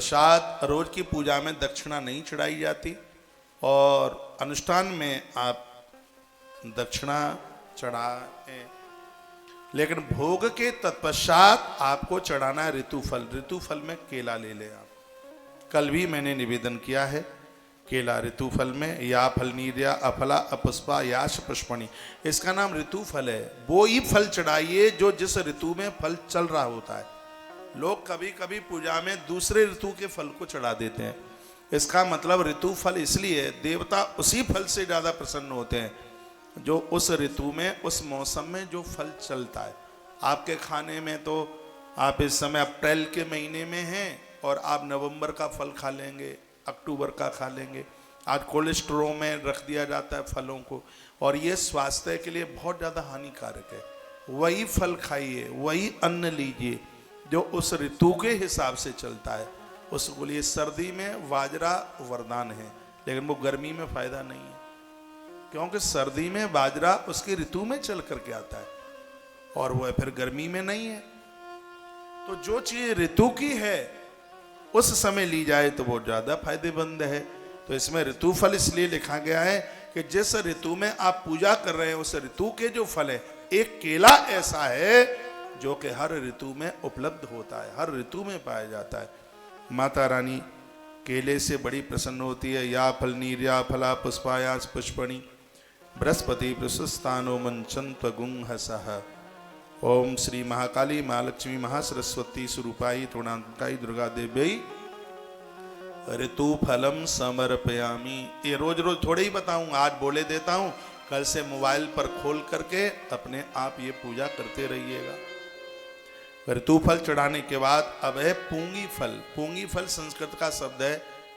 प्रसाद रोज की पूजा में दक्षिणा नहीं चढ़ाई जाती और अनुष्ठान में आप दक्षिणा चढ़ाएं, लेकिन भोग के तत्पश्चात आपको चढ़ाना है ऋतुफल। ऋतुफल में केला ले लें आप। कल भी मैंने निवेदन किया है केला ऋतुफल में, या फल नीर्या अफला अपुष्पा याश पुष्पणी, इसका नाम ऋतुफल है। वो ही फल चढ़ाइए जो जिस ऋतु में फल चल रहा होता है। लोग कभी कभी पूजा में दूसरे ऋतु के फल को चढ़ा देते हैं। इसका मतलब ऋतु फल इसलिए देवता उसी फल से ज्यादा प्रसन्न होते हैं जो उस ऋतु में उस मौसम में जो फल चलता है। आपके खाने में तो आप इस समय अप्रैल के महीने में हैं और आप नवंबर का फल खा लेंगे, अक्टूबर का खा लेंगे। आज कोल्ड स्टोरों में रख दिया जाता है फलों को, और ये स्वास्थ्य के लिए बहुत ज़्यादा हानिकारक है। वही फल खाइए, वही अन्न लीजिए जो उस ऋतु के हिसाब से चलता है। उसके लिए सर्दी में बाजरा वरदान है, लेकिन वो गर्मी में फायदा नहीं है, क्योंकि सर्दी में बाजरा उसकी ऋतु में चल करके आता है और वह फिर गर्मी में नहीं है। तो जो चीज ऋतु की है उस समय ली जाए तो वो ज्यादा फायदेमंद है। तो इसमें ऋतु फल इसलिए लिखा गया है कि जिस ऋतु में आप पूजा कर रहे हैं उस ऋतु के जो फल है, एक केला ऐसा है जो कि हर ऋतु में उपलब्ध होता है, हर ऋतु में पाया जाता है। माता रानी केले से बड़ी प्रसन्न होती है। या फल नीर्या फला पुष्पायास पुष्पणी बृहस्पति प्रशस्तानो मंचन्त्व गुंहसः। ओम श्री महाकाली महालक्ष्मी महासरस्वती स्वरूपाई त्रिगुणात्मिकाई दुर्गा देव्यै ऋतु फलम समर्पयामि। ये रोज रोज थोड़े ही बताऊं, आज बोले देता हूं, कल से मोबाइल पर खोल करके अपने आप ये पूजा करते रहिएगा। ऋतु फल चढ़ाने के बाद अब है पूंगी फल। पूंगी फल संस्कृत का शब्द है,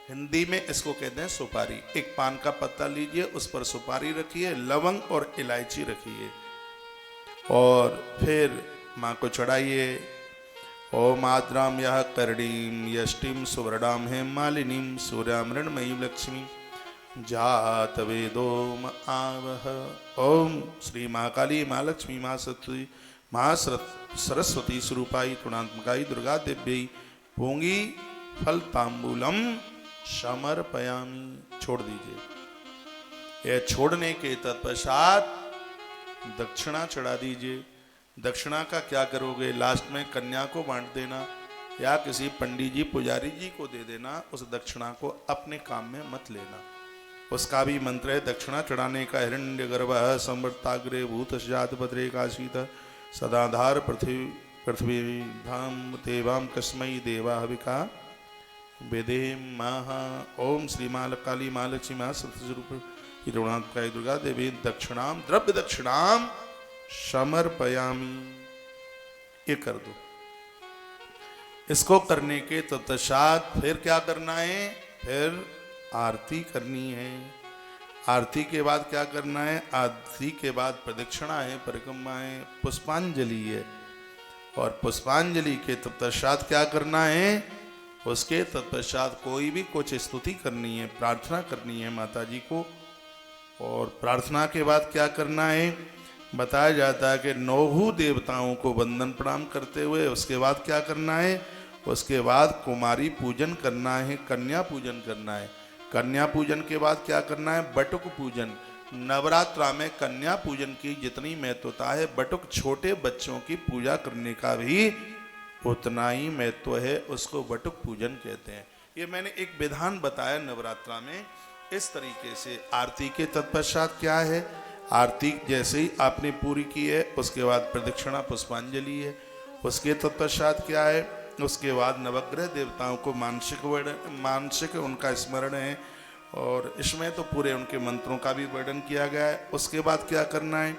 हिंदी में इसको कहते हैं सुपारी। एक पान का पत्ता लीजिए, उस पर सुपारी रखिए, लवंग और इलायची रखिए और फिर माँ को चढ़ाइए। ओम आद्राम यह कर्णीम यष्टिम सुवर्णाम हेम मालिनीम सूर्याम मृण्मयीं लक्ष्मी जात वेदोम आवह। ओम श्री महाकाली महालक्ष्मी सरस्वती स्वरूपाई त्रिगुणात्मिकाई दुर्गा देव्यै पूंगी फल तांबूलम समर्पयामि। छोड़ दीजिए। यह छोड़ने के तत्पश्चात दक्षिणा चढ़ा दीजिए। दक्षिणा का क्या करोगे? लास्ट में कन्या को बांट देना या किसी पंडित जी पुजारी जी को दे देना। उस दक्षिणा को अपने काम में मत लेना। उसका भी मंत्र है दक्षिणा चढ़ाने का। हिरण्य गर्भः संवर्ताग्रे भूत जात भद्रे काशीत सदाधार पृथ्वी धाम देवाम कस्मई देवा हविका वेदेम महा। ओम श्री महाकाली महालक्ष्मी महासरस्वती स्वरूप त्रिगुणात्मिकाई दुर्गा देवी दक्षिणाम द्रव्य दक्षिणाम समर्पयामि। ये कर दो। इसको करने के तत्पश्चात फिर क्या करना है? फिर आरती करनी है। आरती के बाद क्या करना है? आरती के बाद प्रदक्षिणा है, परिक्रमा है, पुष्पांजलि है। और पुष्पांजलि के तत्पश्चात क्या करना है? उसके तत्पश्चात कोई भी कुछ स्तुति करनी है, प्रार्थना करनी है माता जी को। और प्रार्थना के बाद क्या करना है? बताया जाता है कि 9 देवताओं को वंदन प्रणाम करते हुए उसके बाद क्या करना है? उसके बाद कुमारी पूजन करना है, कन्या पूजन करना है। कन्या पूजन के बाद क्या करना है? बटुक पूजन। नवरात्रा में कन्या पूजन की जितनी महत्वता है, बटुक छोटे बच्चों की पूजा करने का भी उतना ही महत्व है, उसको बटुक पूजन कहते हैं। ये मैंने एक विधान बताया नवरात्रा में। इस तरीके से आरती के तत्पश्चात क्या है? आरती जैसे ही आपने पूरी की है उसके बाद प्रदक्षिणा पुष्पांजलि है। उसके तत्पश्चात क्या है? उसके बाद नवग्रह देवताओं को मानसिक उनका स्मरण है, और इसमें तो पूरे उनके मंत्रों का भी वर्णन किया गया है। उसके बाद क्या करना है?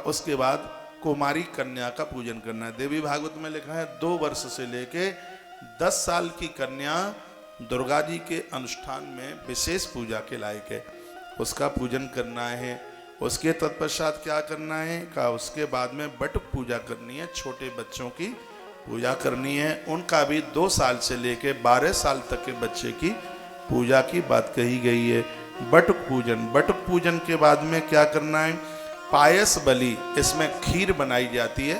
उसके बाद कुमारी कन्या का पूजन करना है। देवी भागवत में लिखा है 2 वर्ष से लेके 10 साल की कन्या दुर्गा जी के अनुष्ठान में विशेष पूजा के लायक है, उसका पूजन करना है। उसके तत्पश्चात क्या करना है? उसके बाद में बटुक पूजा करनी है, छोटे बच्चों की पूजा करनी है। उनका भी 2 साल से लेके 12 साल तक के बच्चे की पूजा की बात कही गई है। बटुक पूजन। बटुक पूजन के बाद में क्या करना है? पायस बलि। इसमें खीर बनाई जाती है,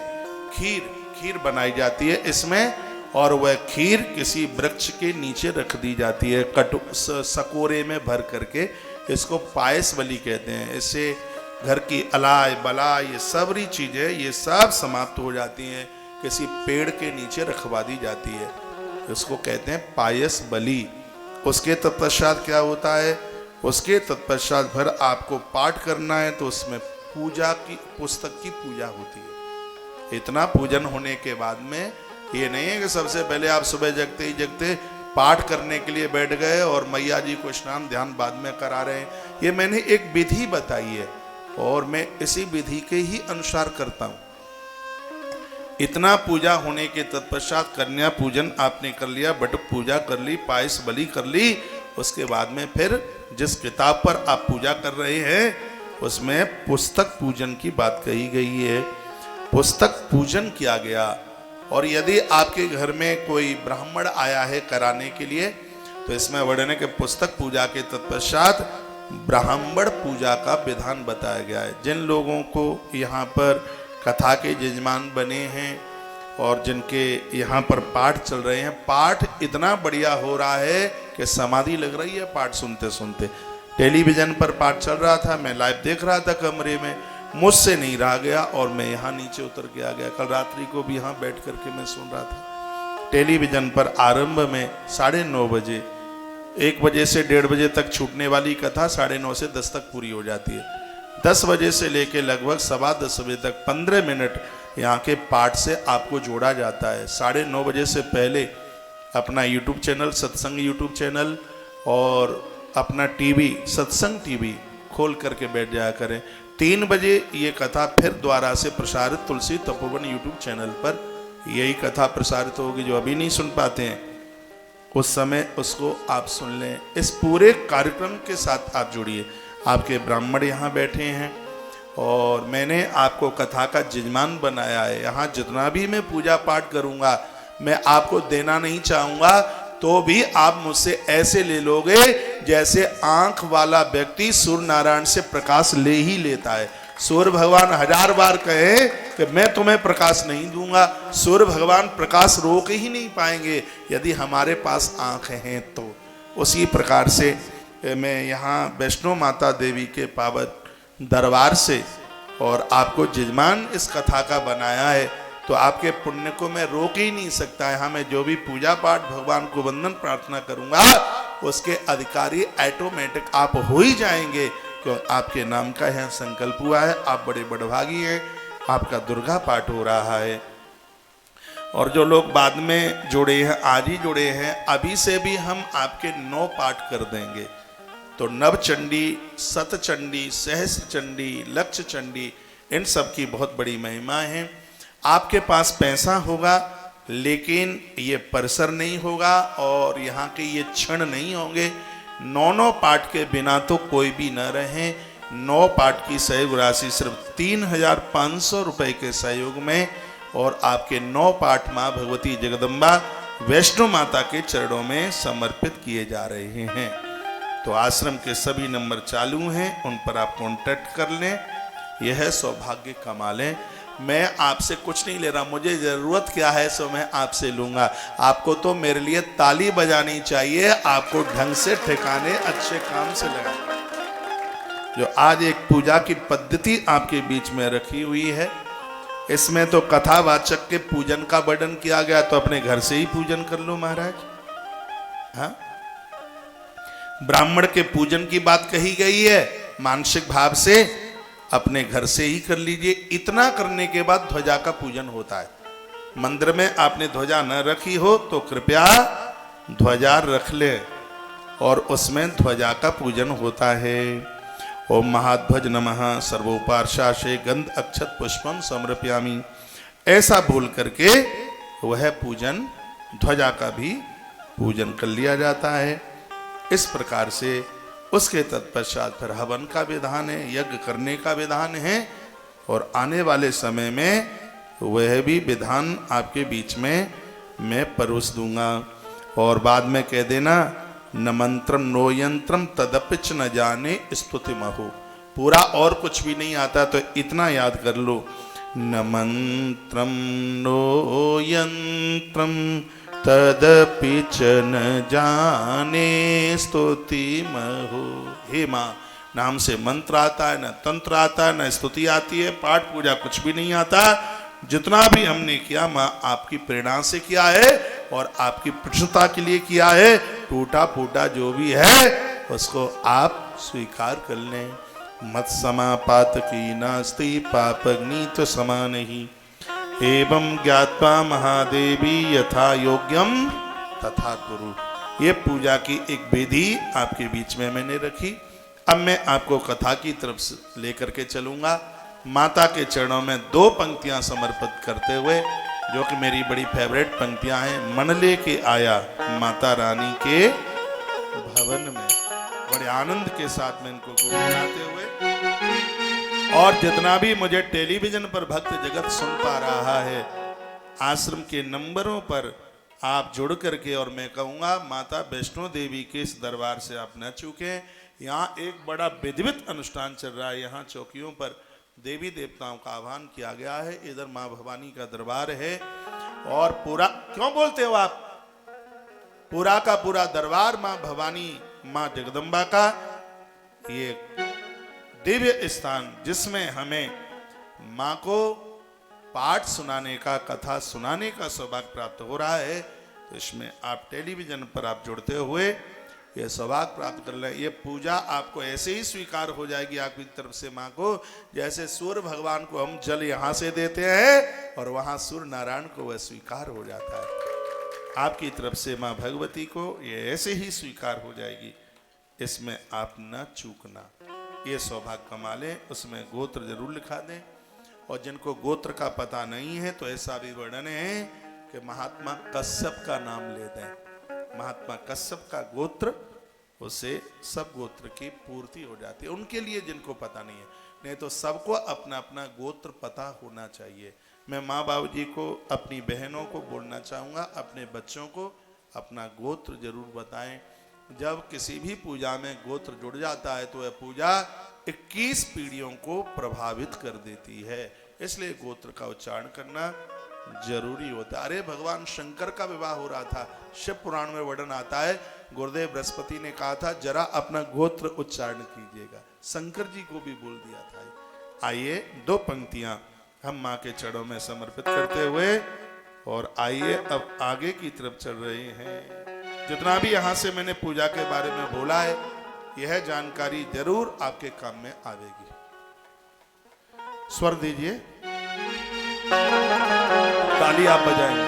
खीर बनाई जाती है। इसमें और वह खीर किसी वृक्ष के नीचे रख दी जाती है सकोरे में भर करके। इसको पायस बलि कहते हैं। इससे घर की अलाय बलाय ये सबरी चीजें ये सब समाप्त हो जाती हैं, किसी पेड़ के नीचे रखवा दी जाती है। इसको कहते हैं पायस बलि। उसके तत्पश्चात क्या होता है? उसके तत्पश्चात फिर आपको पाठ करना है, तो उसमें पूजा की पुस्तक की पूजा होती है। इतना पूजन होने के बाद में ये नहीं है कि सबसे पहले आप सुबह जगते पाठ करने के लिए बैठ गए और मैया जी को स्नान ध्यान बाद में करा रहे हैं। ये मैंने एक विधि बताई है और मैं इसी विधि के ही अनुसार करता हूं। इतना पूजा होने के तत्पश्चात कन्या पूजन आपने कर लिया, बट पूजा कर ली, पायस बलि कर ली। उसके बाद में फिर जिस किताब पर आप पूजा कर रहे हैं उसमें पुस्तक पूजन की बात कही गई है। पुस्तक पूजन किया गया। और यदि आपके घर में कोई ब्राह्मण आया है कराने के लिए, तो इसमें वर्णन है कि पुस्तक पूजा के तत्पश्चात ब्राह्मण पूजा का विधान बताया गया है। जिन लोगों को यहाँ पर कथा के यजमान बने हैं और जिनके यहाँ पर पाठ चल रहे हैं, पाठ इतना बढ़िया हो रहा है कि समाधि लग रही है पाठ सुनते सुनते। टेलीविजन पर पाठ चल रहा था, मैं लाइव देख रहा था कमरे में, मुझसे नहीं रहा गया और मैं यहाँ नीचे उतर के आ गया। कल रात्रि को भी यहाँ बैठ करके मैं सुन रहा था। टेलीविजन पर आरंभ में 9:30 बजे, 1 बजे से 1:30 बजे तक छूटने वाली कथा 9:30 से 10 तक पूरी हो जाती है। 10 बजे से लेके लगभग 10:15 बजे तक 15 मिनट यहाँ के पाठ से आपको जोड़ा जाता है। 9:30 बजे से पहले अपना यूट्यूब चैनल सत्संग यूट्यूब चैनल और अपना टीवी सत्संग टीवी खोल करके बैठ जाया करें। 3 बजे ये कथा फिर द्वारा से प्रसारित तुलसी तपोवन यूट्यूब चैनल पर यही कथा प्रसारित होगी। जो अभी नहीं सुन पाते हैं उस समय उसको आप सुन लें। इस पूरे कार्यक्रम के साथ आप जुड़िए। आपके ब्राह्मण यहाँ बैठे हैं और मैंने आपको कथा का यजमान बनाया है। यहाँ जितना भी मैं पूजा पाठ करूँगा मैं आपको देना नहीं चाहूँगा, तो भी आप मुझसे ऐसे ले लोगे जैसे आंख वाला व्यक्ति सूर्य नारायण से प्रकाश ले ही लेता है। सूर्य भगवान 1000 बार कहे कि मैं तुम्हें प्रकाश नहीं दूंगा, सूर्य भगवान प्रकाश रोक ही नहीं पाएंगे यदि हमारे पास आंख हैं तो। उसी प्रकार से मैं यहाँ वैष्णो माता देवी के पावन दरबार से और आपको यजमान इस कथा का बनाया है, तो आपके पुण्य को मैं रोक ही नहीं सकता। यहाँ मैं जो भी पूजा पाठ भगवान को वंदन प्रार्थना करूंगा उसके अधिकारी ऑटोमेटिक आप हो ही जाएंगे, क्यों आपके नाम का यहाँ संकल्प हुआ है। आप बड़े बड़भागी हैं, आपका दुर्गा पाठ हो रहा है। और जो लोग बाद में जुड़े हैं, आज ही जुड़े हैं, अभी से भी हम आपके 9 पाठ कर देंगे। तो नवचंडी, सतचंडी, सहस्त्र चंडी, लक्ष्य चंडी, इन सब की बहुत बड़ी महिमा है। आपके पास पैसा होगा लेकिन ये परिसर नहीं होगा और यहाँ के ये क्षण नहीं होंगे। 9 पाठ के बिना तो कोई भी न रहे। 9 पाठ की सहयोग राशि सिर्फ 3500 रुपये के सहयोग में और आपके 9 पाठ माँ भगवती जगदम्बा वैष्णो माता के चरणों में समर्पित किए जा रहे हैं। तो आश्रम के सभी नंबर चालू हैं, उन पर आप कॉन्टैक्ट कर लें। यह है सौभाग्य कमा लें। मैं आपसे कुछ नहीं ले रहा, मुझे ज़रूरत क्या है सो मैं आपसे लूँगा। आपको तो मेरे लिए ताली बजानी चाहिए, आपको ढंग से ठिकाने अच्छे काम से लगा। जो आज एक पूजा की पद्धति आपके बीच में रखी हुई है, इसमें तो कथावाचक के पूजन का वर्णन किया गया, तो अपने घर से ही पूजन कर लो महाराज। हाँ, ब्राह्मण के पूजन की बात कही गई है, मानसिक भाव से अपने घर से ही कर लीजिए। इतना करने के बाद ध्वजा का पूजन होता है। मंदिर में आपने ध्वजा न रखी हो तो कृपया ध्वजा रख ले और उसमें ध्वजा का पूजन होता है। ओम महाध्वज नमः सर्वोपार्शाशे गंध अक्षत पुष्पम समर्पयामि, ऐसा बोल करके वह पूजन ध्वजा का भी पूजन कर लिया जाता है। इस प्रकार से उसके तत्पश्चात फिर हवन का विधान है, यज्ञ करने का विधान है और आने वाले समय में वह भी विधान आपके बीच में मैं परोस दूंगा। और बाद में कह देना न मंत्रम नो यंत्रम तदपिच न जाने स्तुति महु। पूरा और कुछ भी नहीं आता तो इतना याद कर लो, न मंत्रम नो यंत्रम तदपि च न जाने स्तुति महु। हे माँ, नाम से मंत्र आता है, न तंत्र आता है, न स्तुति आती है, पाठ पूजा कुछ भी नहीं आता। जितना भी हमने किया माँ आपकी प्रेरणा से किया है और आपकी प्रसन्नता के लिए किया है। टूटा फूटा जो भी है उसको आप स्वीकार कर लें। मत समापात की नास्ति पापग्नि तो समा नहीं, एवं ज्ञात्वा महादेवी यथा योग्यम तथा कुरु। ये पूजा की एक विधि आपके बीच में मैंने रखी। अब मैं आपको कथा की तरफ से लेकर के चलूंगा। माता के चरणों में 2 पंक्तियां समर्पित करते हुए, जो कि मेरी बड़ी फेवरेट पंक्तियां हैं। मन ले के आया माता रानी के भवन में, बड़े आनंद के साथ में इनको गुनगुनाते हुए। और जितना भी मुझे टेलीविजन पर भक्त जगत सुन पा रहा है, आश्रम के नंबरों पर आप जुड़ करके, और मैं कहूँगा माता वैष्णो देवी के इस दरबार से आप न चूकें। यहाँ एक बड़ा विधिवत अनुष्ठान चल रहा है। यहाँ चौकियों पर देवी देवताओं का आह्वान किया गया है। इधर माँ भवानी का दरबार है और पूरा, क्यों बोलते हो आप, पूरा का पूरा दरबार माँ भवानी, माँ जगदम्बा का ये दिव्य स्थान, जिसमें हमें माँ को पाठ सुनाने का, कथा सुनाने का सौभाग्य प्राप्त हो रहा है। तो इसमें आप टेलीविजन पर आप जुड़ते हुए ये सौभाग्य प्राप्त कर लें। ये पूजा आपको ऐसे ही स्वीकार हो जाएगी आपकी तरफ से माँ को, जैसे सूर्य भगवान को हम जल यहाँ से देते हैं और वहाँ सूर्य नारायण को वह स्वीकार हो जाता है। आपकी तरफ से माँ भगवती को ये ऐसे ही स्वीकार हो जाएगी। इसमें आप न चूकना, ये सौभाग्य कमा लें। उसमें गोत्र जरूर लिखा दें, और जिनको गोत्र का पता नहीं है तो ऐसा भी वर्णन है कि महात्मा कश्यप का नाम ले दें। महात्मा कश्यप का गोत्र, उसे सब गोत्र की पूर्ति हो जाती है। उनके लिए जिनको पता नहीं है, नहीं तो सबको अपना अपना गोत्र पता होना चाहिए। मैं माँ बाबू जी को, अपनी बहनों को बोलना चाहूँगा, अपने बच्चों को अपना गोत्र जरूर बताएं। जब किसी भी पूजा में गोत्र जुड़ जाता है तो यह पूजा 21 पीढ़ियों को प्रभावित कर देती है। इसलिए गोत्र का उच्चारण करना जरूरी होता है। अरे भगवान शंकर का विवाह हो रहा था, शिव पुराण में वर्णन आता है, गुरुदेव बृहस्पति ने कहा था जरा अपना गोत्र उच्चारण कीजिएगा। शंकर जी को भी बोल दिया था। आइए 2 पंक्तियां हम माँ के चरणों में समर्पित करते हुए, और आइए अब आगे की तरफ चल रहे हैं। जितना भी यहाँ से मैंने पूजा के बारे में बोला है, यह जानकारी जरूर आपके काम में आवेगी। स्वर दीजिए, ताली आप बजाएंगे।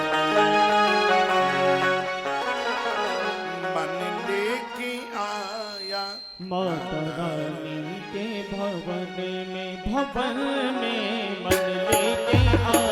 मन लेके आया माता रानी के भवन में, भवन में मन लेके आया।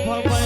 भवन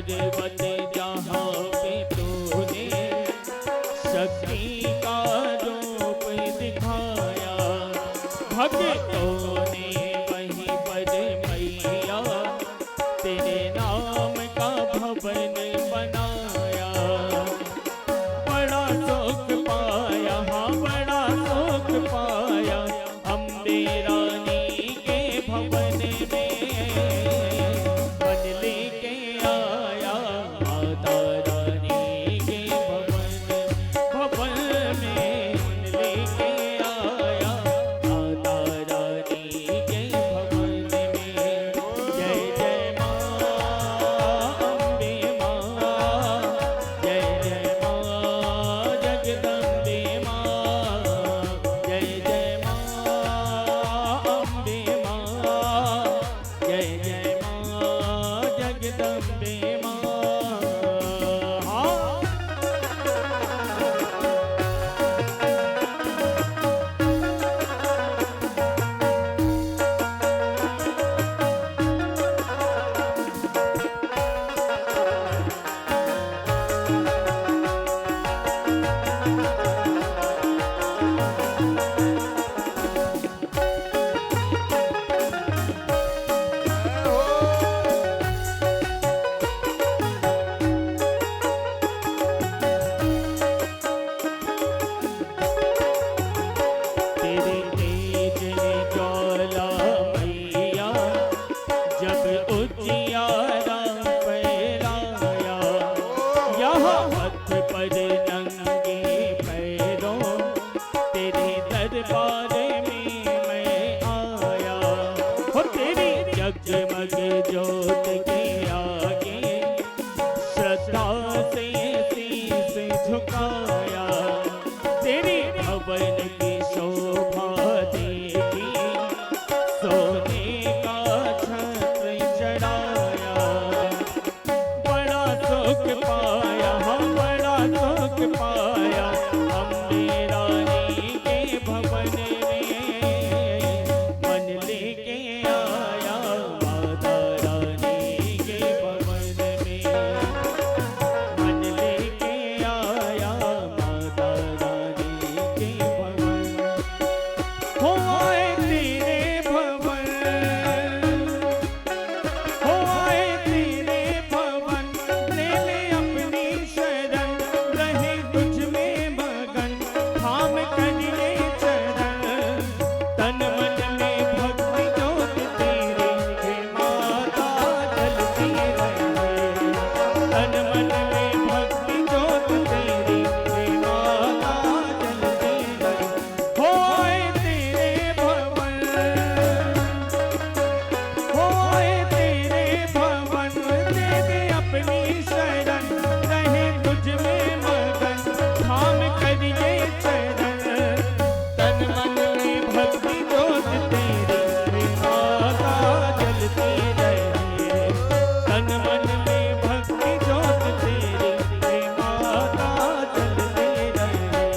पर्वत जहाँ पे तूने शक्ति का रूप दिखाया, भक्तों ने वहीं पर मैया तेरे नाम का भवन बनाया। बड़ा सुख पाया, हाँ बड़ा सुख पाया, अम्बे रानी के भवन में मन लेके आया। माता रानी के भवन में मन लेके आया। माता रानी के भवन में जय जय माँ अम्बे माँ, जय जय माँ जगदम्बे माँ, जय जय माँ अम्बे माँ, जय जय माँ जगदम्बे माँ। हाँ। तेरे तेज ने ज्वाला मैया जब उजियारा फैलाया, यहाँ हाथ पर नंगे पैरों तेरे दरबार में मैं आया। हो तेरी जगमग ज्योत के आगे श्रद्धा से शीश झुकाया। तेरी भवन की शोभा देखी सोने का छत्र चढ़ाया। बड़ा सुख पाया, हम बड़ा सुख पाया, अम्बे रानी के भवन में मन लेके आया। माता रानी के भवन में मन लेके आया। माता रानी के भवन हो आए तेरे भवन, हो आए तेरे भवन, ले ले अपनी शरण, रहे तुझ में मगन, थाम कर ले चरण। तन मन में भक्ति जोत तेरी हे माता जलती रहे। तन मन में भक्ति जोत तेरी हे माता जलती रहे। हो आए तेरे भवन, हो आए तेरे भवन, दे दे अपनी शरण, रहे तुझ में मगन, थाम कर ये चरण। तन मन में भक्ति जोत तेरी हे माता जलती रहे। तन मन में भक्ति जोत तेरी हे माता जलती रहे।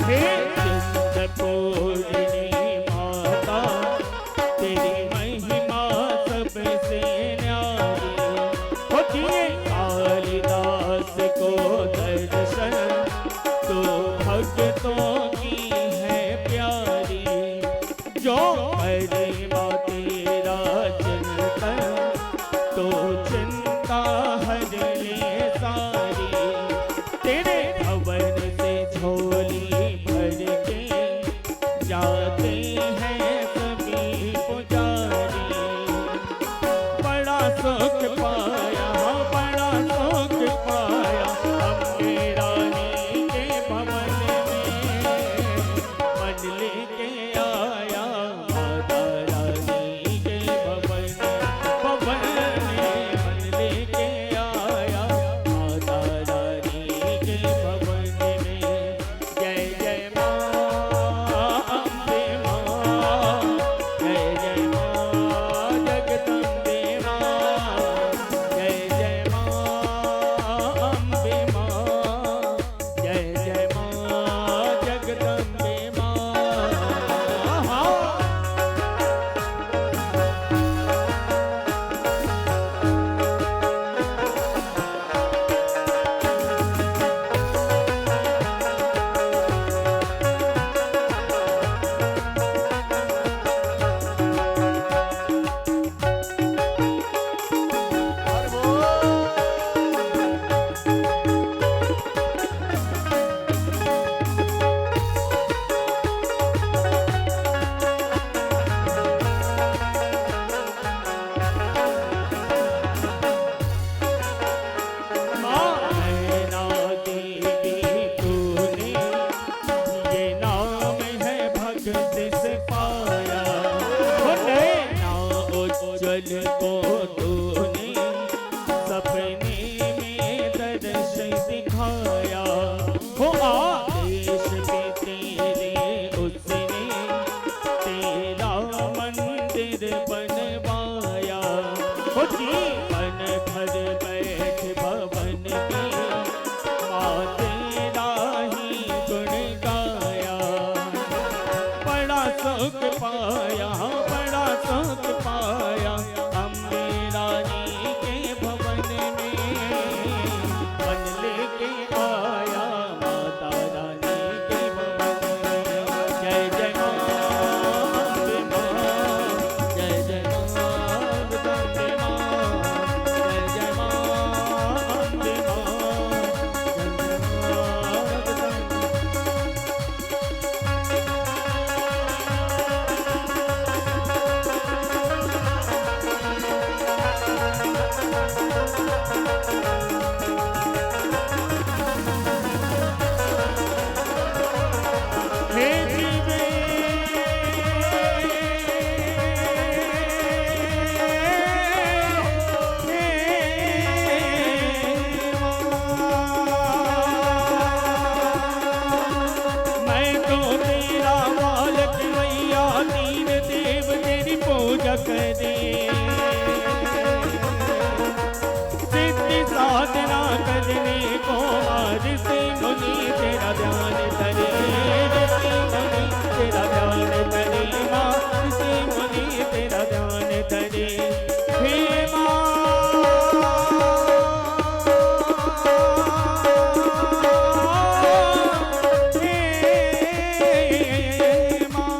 हे चिंतपूर्णी माता, तेरी महिमा सबसे न्यारी। हो दिए कालिदास को दर्शन, तो भक्तों की है प्यारी। जो महिमा तेरा चिंतन, तो चिंता हर ले सारी। तेरे भवन से झोली भर के जाते हैं सभी पुजारी। बड़ा सुख पाया, हाँ बड़ा सुख पाया, अम्बे रानी के भवन में मन लेके आया। माता पाया, बड़ा सुख पाया। अम्बे रानी के भवन में वन लेके आया, माता रानी के भवन में। जय जय माँ अम्बे माँ, जय जय माँ अम्बे माँ, जय जय माँ अम्बे माँ, जय हे जीवे मैं तो तेरा बालक मैया, तीन देव तेरी पूजा करे। सिद्धि साधना करने को ऋषि मुनि तेरा ध्यान करे, ऋषि मुनि तेरा ध्यान करे, माँ ऋषि मुनि तेरा ध्यान करे। हे माँ हे माँ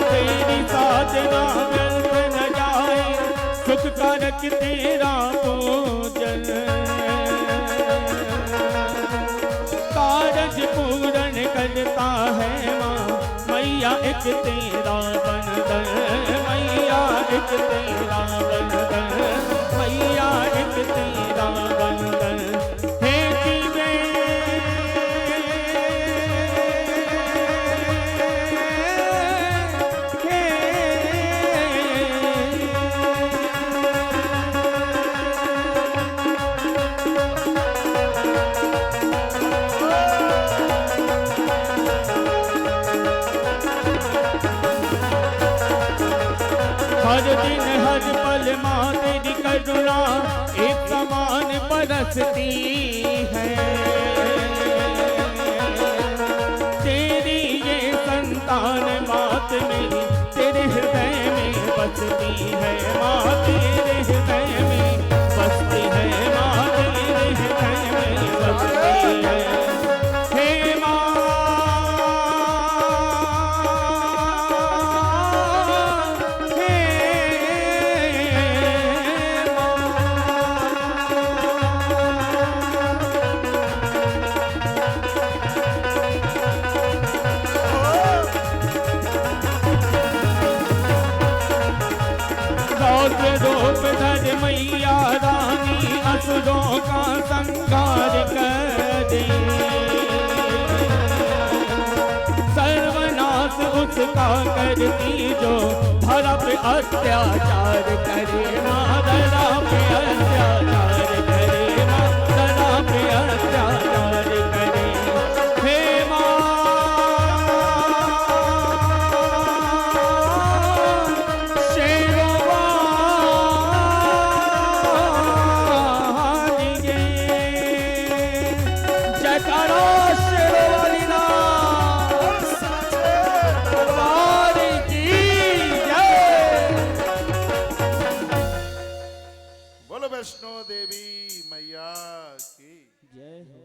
तेरी साधना व्यर्थ न जाए, सुख कारक तेरा पूजन। कारज पूर्ण करता है माँ मैया एक तेरा बंधन, मैया एक तेरा बंधन, मैया एक तेरा बंधन। हे जीवे हर दिन हर पल माँ तेरी करुणा एक समान बरसती है। तेरी ये संतान मात मेरी तेरे हृदय में बसती है, माँ तेरे हृदय में बसती है, माँ तेरे हृदय में बसती है। हे माँ रूप धर मैया रानी असुरों का संहार करे। सर्वनाश उसका करती जो धरा पे अत्याचार करे, माँ धरा पे अत्याचार करे, माँ धरा पे अत्याचार करे। हे माँ वैष्णो देवी मैया की जय हो।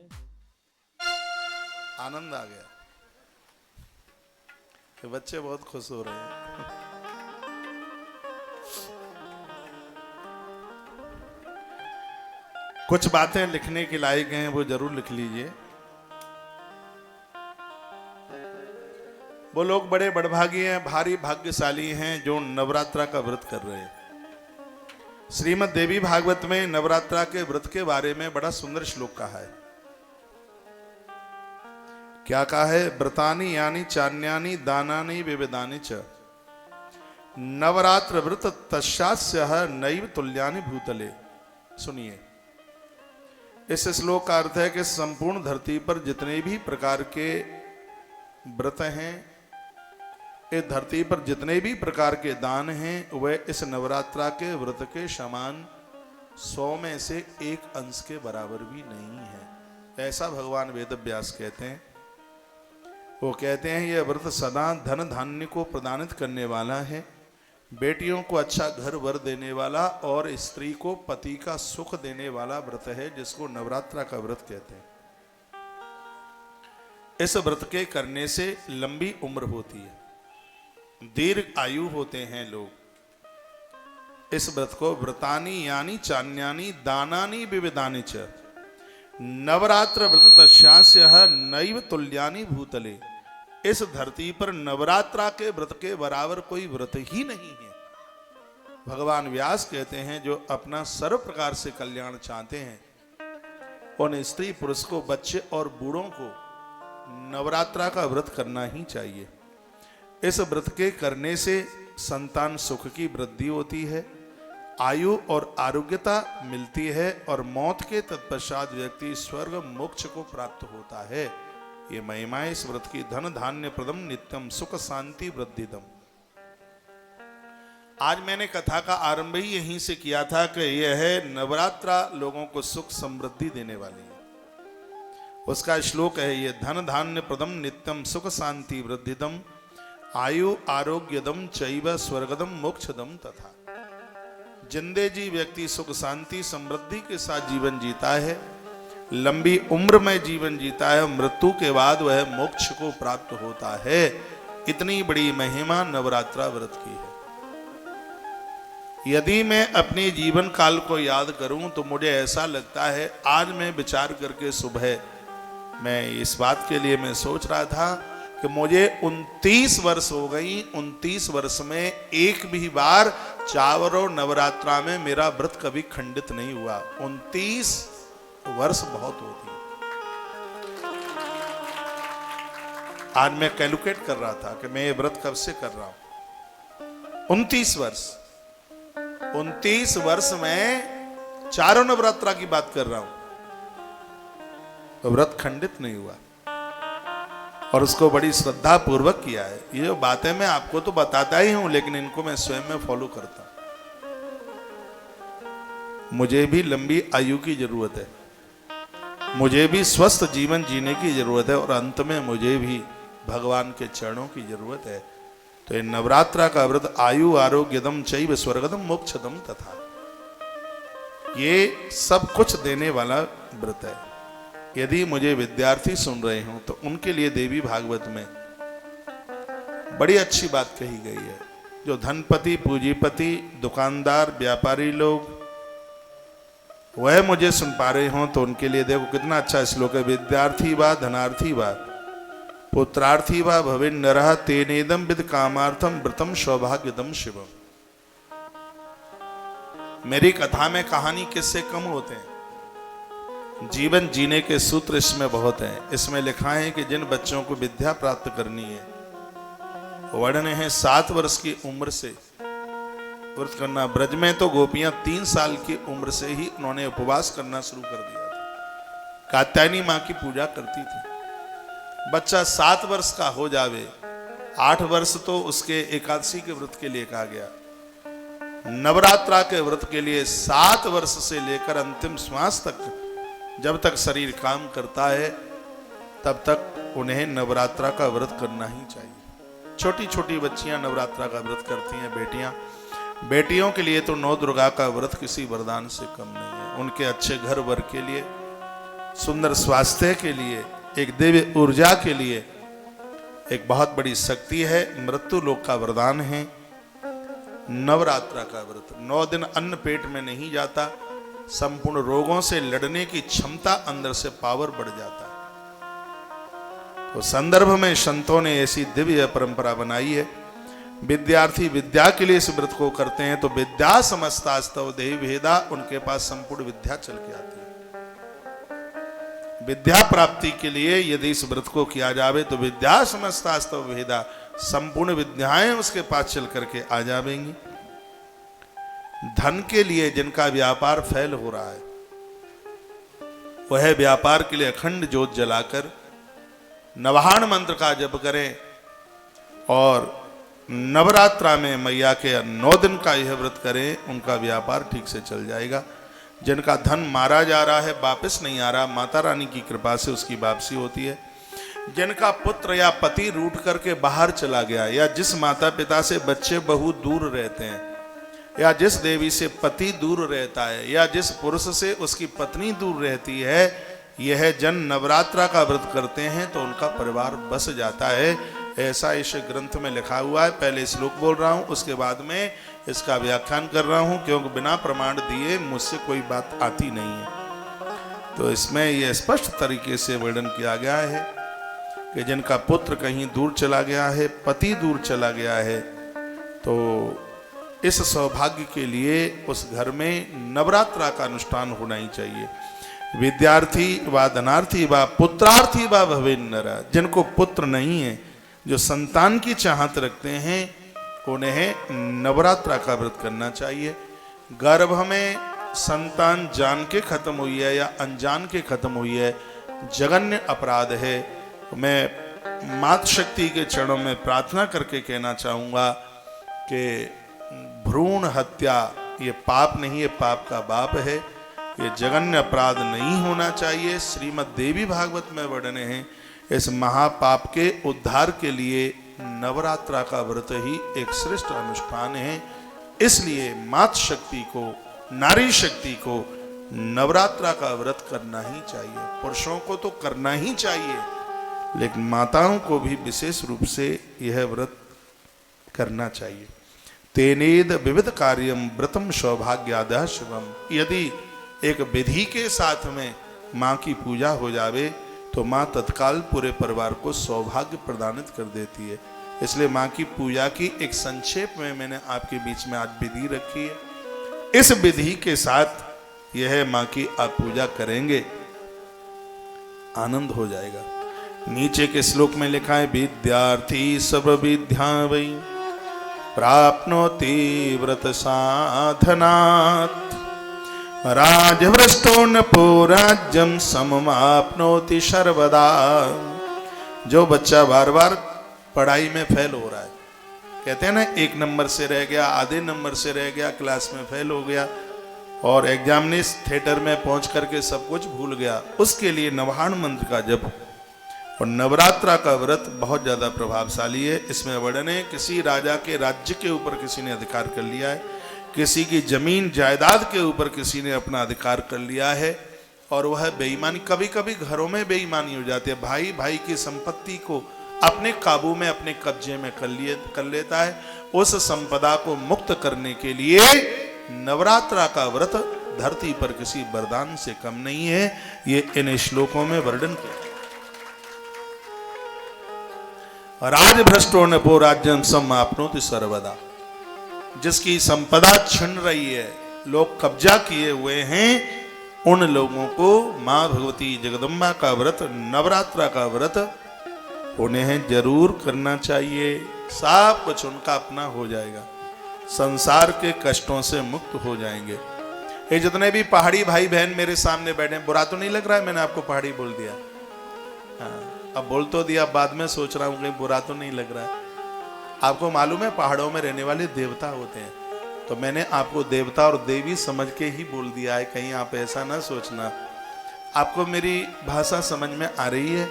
आनंद आ गया, ये बच्चे बहुत खुश हो रहे हैं। कुछ बातें लिखने के लायक हैं, वो जरूर लिख लीजिए। वो लोग बड़े बड़भागी हैं, भारी भाग्यशाली हैं जो नवरात्रा का व्रत कर रहे हैं। श्रीमद् देवी भागवत में नवरात्रा के व्रत के बारे में बड़ा सुंदर श्लोक कहा है। क्या कहा है? व्रतानि यानी चान्यानि दानानि विविधानि च नवरात्र व्रत तस्यास्यः नैव तुल्यानि भूतले। सुनिए, इस श्लोक का अर्थ है कि संपूर्ण धरती पर जितने भी प्रकार के व्रत हैं इस धरती पर जितने भी प्रकार के दान हैं वह इस नवरात्रा के व्रत के समान 100 में से 1 अंश के बराबर भी नहीं है। ऐसा भगवान वेद व्यास कहते हैं। वो कहते हैं यह व्रत सदा धन धान्य को प्रदानित करने वाला है, बेटियों को अच्छा घर वर देने वाला और स्त्री को पति का सुख देने वाला व्रत है, जिसको नवरात्रा का व्रत कहते हैं। इस व्रत के करने से लंबी उम्र होती है, दीर्घ आयु होते हैं लोग। इस व्रत को व्रतानी यानी चान्यानी दानानी विविधानि च नवरात्र व्रत तस्यास्य नैव तुल्यानि भूतले। इस धरती पर नवरात्रा के व्रत के बराबर कोई व्रत ही नहीं है। भगवान व्यास कहते हैं जो अपना सर्व प्रकार से कल्याण चाहते हैं उन स्त्री पुरुष को, बच्चे और बूढ़ों को नवरात्रा का व्रत करना ही चाहिए। इस व्रत के करने से संतान सुख की वृद्धि होती है, आयु और आरोग्यता मिलती है और मौत के तत्पश्चात व्यक्ति स्वर्ग मोक्ष को प्राप्त होता है। ये महिमा इस व्रत की धन धान्य प्रदम नित्यम सुख शांति वृद्धिदम। आज मैंने कथा का आरंभ ही यहीं से किया था कि यह है नवरात्रा लोगों को सुख समृद्धि देने वाली है। उसका श्लोक है ये धन धान्य प्रदम नित्यम सुख शांति वृद्धिदम आयु आरोग्यदम चैव स्वर्गदम मोक्षदम तथा। जिंदे जी व्यक्ति सुख शांति समृद्धि के साथ जीवन जीता है, लंबी उम्र में जीवन जीता है, मृत्यु के बाद वह मोक्ष को प्राप्त होता है। इतनी बड़ी महिमा नवरात्रा व्रत की है। यदि मैं अपने जीवन काल को याद करूं तो मुझे ऐसा लगता है, आज मैं विचार करके सुबह मैं इस बात के लिए मैं सोच रहा था कि मुझे 29 वर्ष हो गई। 29 वर्ष में एक भी बार चावरों नवरात्रा में मेरा व्रत कभी खंडित नहीं हुआ। 29 वर्ष बहुत होती है। आज मैं कैलकुलेट कर रहा था कि मैं ये व्रत कब से कर रहा हूं। 29 वर्ष 29 वर्ष में चारों नवरात्रा की बात कर रहा हूं, तो व्रत खंडित नहीं हुआ और उसको बड़ी श्रद्धा पूर्वक किया है। ये जो बातें मैं आपको तो बताता ही हूं, लेकिन इनको मैं स्वयं में फॉलो करता हूं। मुझे भी लंबी आयु की जरूरत है, मुझे भी स्वस्थ जीवन जीने की जरूरत है और अंत में मुझे भी भगवान के चरणों की जरूरत है। तो ये नवरात्रा का व्रत आयु आरोग्यदम चैव स्वर्गदम मोक्षदम तथा, ये सब कुछ देने वाला व्रत है। यदि मुझे विद्यार्थी सुन रहे हो तो उनके लिए देवी भागवत में बड़ी अच्छी बात कही गई है। जो धनपति पूंजीपति दुकानदार व्यापारी लोग वह मुझे सुन पा रहे हो तो उनके लिए देखो कितना अच्छा श्लोक है। विद्यार्थी वा धनार्थी वा पुत्रार्थी वा भवेन नरः तेनेदम विद कामार्थम व्रतम सौभाग्यदम शिवम। मेरी कथा में कहानी किससे कम होते हैं, जीवन जीने के सूत्र इसमें बहुत हैं। इसमें लिखा है कि जिन बच्चों को विद्या प्राप्त करनी है, वर्णन है 7 वर्ष की उम्र से व्रत करना। ब्रज में तो गोपियां 3 साल की उम्र से ही उन्होंने उपवास करना शुरू कर दिया था, कात्यायनी माँ की पूजा करती थी। बच्चा 7 वर्ष का हो जावे, 8 वर्ष तो उसके एकादशी के व्रत के लिए कहा गया। नवरात्रा के व्रत के लिए 7 वर्ष से लेकर अंतिम श्वास तक, जब तक शरीर काम करता है तब तक उन्हें नवरात्रा का व्रत करना ही चाहिए। छोटी छोटी बच्चियां नवरात्रा का व्रत करती हैं, बेटियों के लिए तो नौ दुर्गा का व्रत किसी वरदान से कम नहीं है। उनके अच्छे घर वर के लिए, सुंदर स्वास्थ्य के लिए, एक दिव्य ऊर्जा के लिए एक बहुत बड़ी शक्ति है। मृत्यु लोक का वरदान है नवरात्रा का व्रत। 9 दिन अन्न पेट में नहीं जाता, संपूर्ण रोगों से लड़ने की क्षमता अंदर से पावर बढ़ जाता है। तो संदर्भ में संतों ने ऐसी दिव्य परंपरा बनाई है। विद्यार्थी विद्या के लिए इस व्रत को करते हैं तो विद्या समस्तास्तव देहि भेदा, उनके पास संपूर्ण विद्या चल के आती है। विद्या प्राप्ति के लिए यदि इस व्रत को किया जावे तो विद्या समस्तास्तव भेदा, संपूर्ण विद्याएं उसके पास चल करके आ जाएंगी। धन के लिए जिनका व्यापार फैल हो रहा है, वह व्यापार के लिए अखंड ज्योत जलाकर नवाहन मंत्र का जप करें और नवरात्रा में मैया के 9 दिन का यह व्रत करें, उनका व्यापार ठीक से चल जाएगा। जिनका धन मारा जा रहा है, वापस नहीं आ रहा, माता रानी की कृपा से उसकी वापसी होती है। जिनका पुत्र या पति रूठ करके बाहर चला गया, या जिस माता पिता से बच्चे बहू दूर रहते हैं, या जिस देवी से पति दूर रहता है, या जिस पुरुष से उसकी पत्नी दूर रहती है, यह जन नवरात्रा का व्रत करते हैं तो उनका परिवार बस जाता है। ऐसा इस ग्रंथ में लिखा हुआ है। पहले श्लोक बोल रहा हूँ, उसके बाद में इसका व्याख्यान कर रहा हूँ, क्योंकि बिना प्रमाण दिए मुझसे कोई बात आती नहीं है। तो इसमें यह स्पष्ट तरीके से वर्णन किया गया है कि जिनका पुत्र कहीं दूर चला गया है, पति दूर चला गया है, तो इस सौभाग्य के लिए उस घर में नवरात्रा का अनुष्ठान होना ही चाहिए। विद्यार्थी व धनार्थी व पुत्रार्थी व भवेन्नर, जिनको पुत्र नहीं है, जो संतान की चाहत रखते हैं, उन्हें नवरात्रा का व्रत करना चाहिए। गर्भ में संतान जान के खत्म हुई है या अनजान के खत्म हुई है, जघन्य अपराध है। मैं मातृशक्ति के चरणों में प्रार्थना करके कहना चाहूँगा कि भ्रूण हत्या ये पाप नहीं है, पाप का बाप है, ये जघन्य अपराध नहीं होना चाहिए। श्रीमद् देवी भागवत में वर्णन है। इस महापाप के उद्धार के लिए नवरात्रा का व्रत ही एक श्रेष्ठ अनुष्ठान है। इसलिए मातृशक्ति को, नारी शक्ति को नवरात्रा का व्रत करना ही चाहिए। पुरुषों को तो करना ही चाहिए, लेकिन माताओं को भी विशेष रूप से यह व्रत करना चाहिए। तेनेद विविध कार्यम व्रतम सौभाग्यादः शिवम। यदि एक विधि के साथ में माँ की पूजा हो जावे तो माँ तत्काल पूरे परिवार को सौभाग्य प्रदानित कर देती है। इसलिए माँ की पूजा की एक संक्षेप में मैंने आपके बीच में आज विधि रखी है। इस विधि के साथ यह माँ की आप पूजा करेंगे, आनंद हो जाएगा। नीचे के श्लोक में लिखा है, विद्यार्थी सर्व विद्या वै प्राप्नोति व्रत साधनात् राजभ्रष्टो नपो राज्यम सममाप्नोति सर्वदा। जो बच्चा बार बार पढ़ाई में फेल हो रहा है, कहते हैं ना, 1 नंबर से रह गया, आधे नंबर से रह गया, क्लास में फेल हो गया और एग्जामिनेशन थिएटर में पहुंच करके सब कुछ भूल गया, उसके लिए नवाहन मंत्र का जप और नवरात्रा का व्रत बहुत ज्यादा प्रभावशाली है। इसमें वर्णन है, किसी राजा के राज्य के ऊपर किसी ने अधिकार कर लिया है, किसी की जमीन जायदाद के ऊपर किसी ने अपना अधिकार कर लिया है और वह बेईमानी, कभी कभी घरों में बेईमानी हो जाती है। भाई भाई की संपत्ति को अपने काबू में, अपने कब्जे में कर लेता है। उस संपदा को मुक्त करने के लिए नवरात्रा का व्रत धरती पर किसी वरदान से कम नहीं है। ये इन श्लोकों में वर्णन किया। राजभ्रष्टो नपो राज्यम समाप्नोति सर्वदा। जिसकी संपदा छिन रही है, लोग कब्जा किए हुए हैं, उन लोगों को मां भगवती जगदम्बा का व्रत, नवरात्रा का व्रत उन्हें जरूर करना चाहिए। सब कुछ उनका अपना हो जाएगा, संसार के कष्टों से मुक्त हो जाएंगे। ये जितने भी पहाड़ी भाई बहन मेरे सामने बैठे हैं, बुरा तो नहीं लग रहा है मैंने आपको पहाड़ी बोल दिया? हाँ, अब बोल तो दिया, बाद में सोच रहा हूं कहीं बुरा तो नहीं लग रहा है। आपको मालूम है पहाड़ों में रहने वाले देवता होते हैं, तो मैंने आपको देवता और देवी समझ के ही बोल दिया है, कहीं आप ऐसा ना सोचना। आपको मेरी भाषा समझ में आ रही है?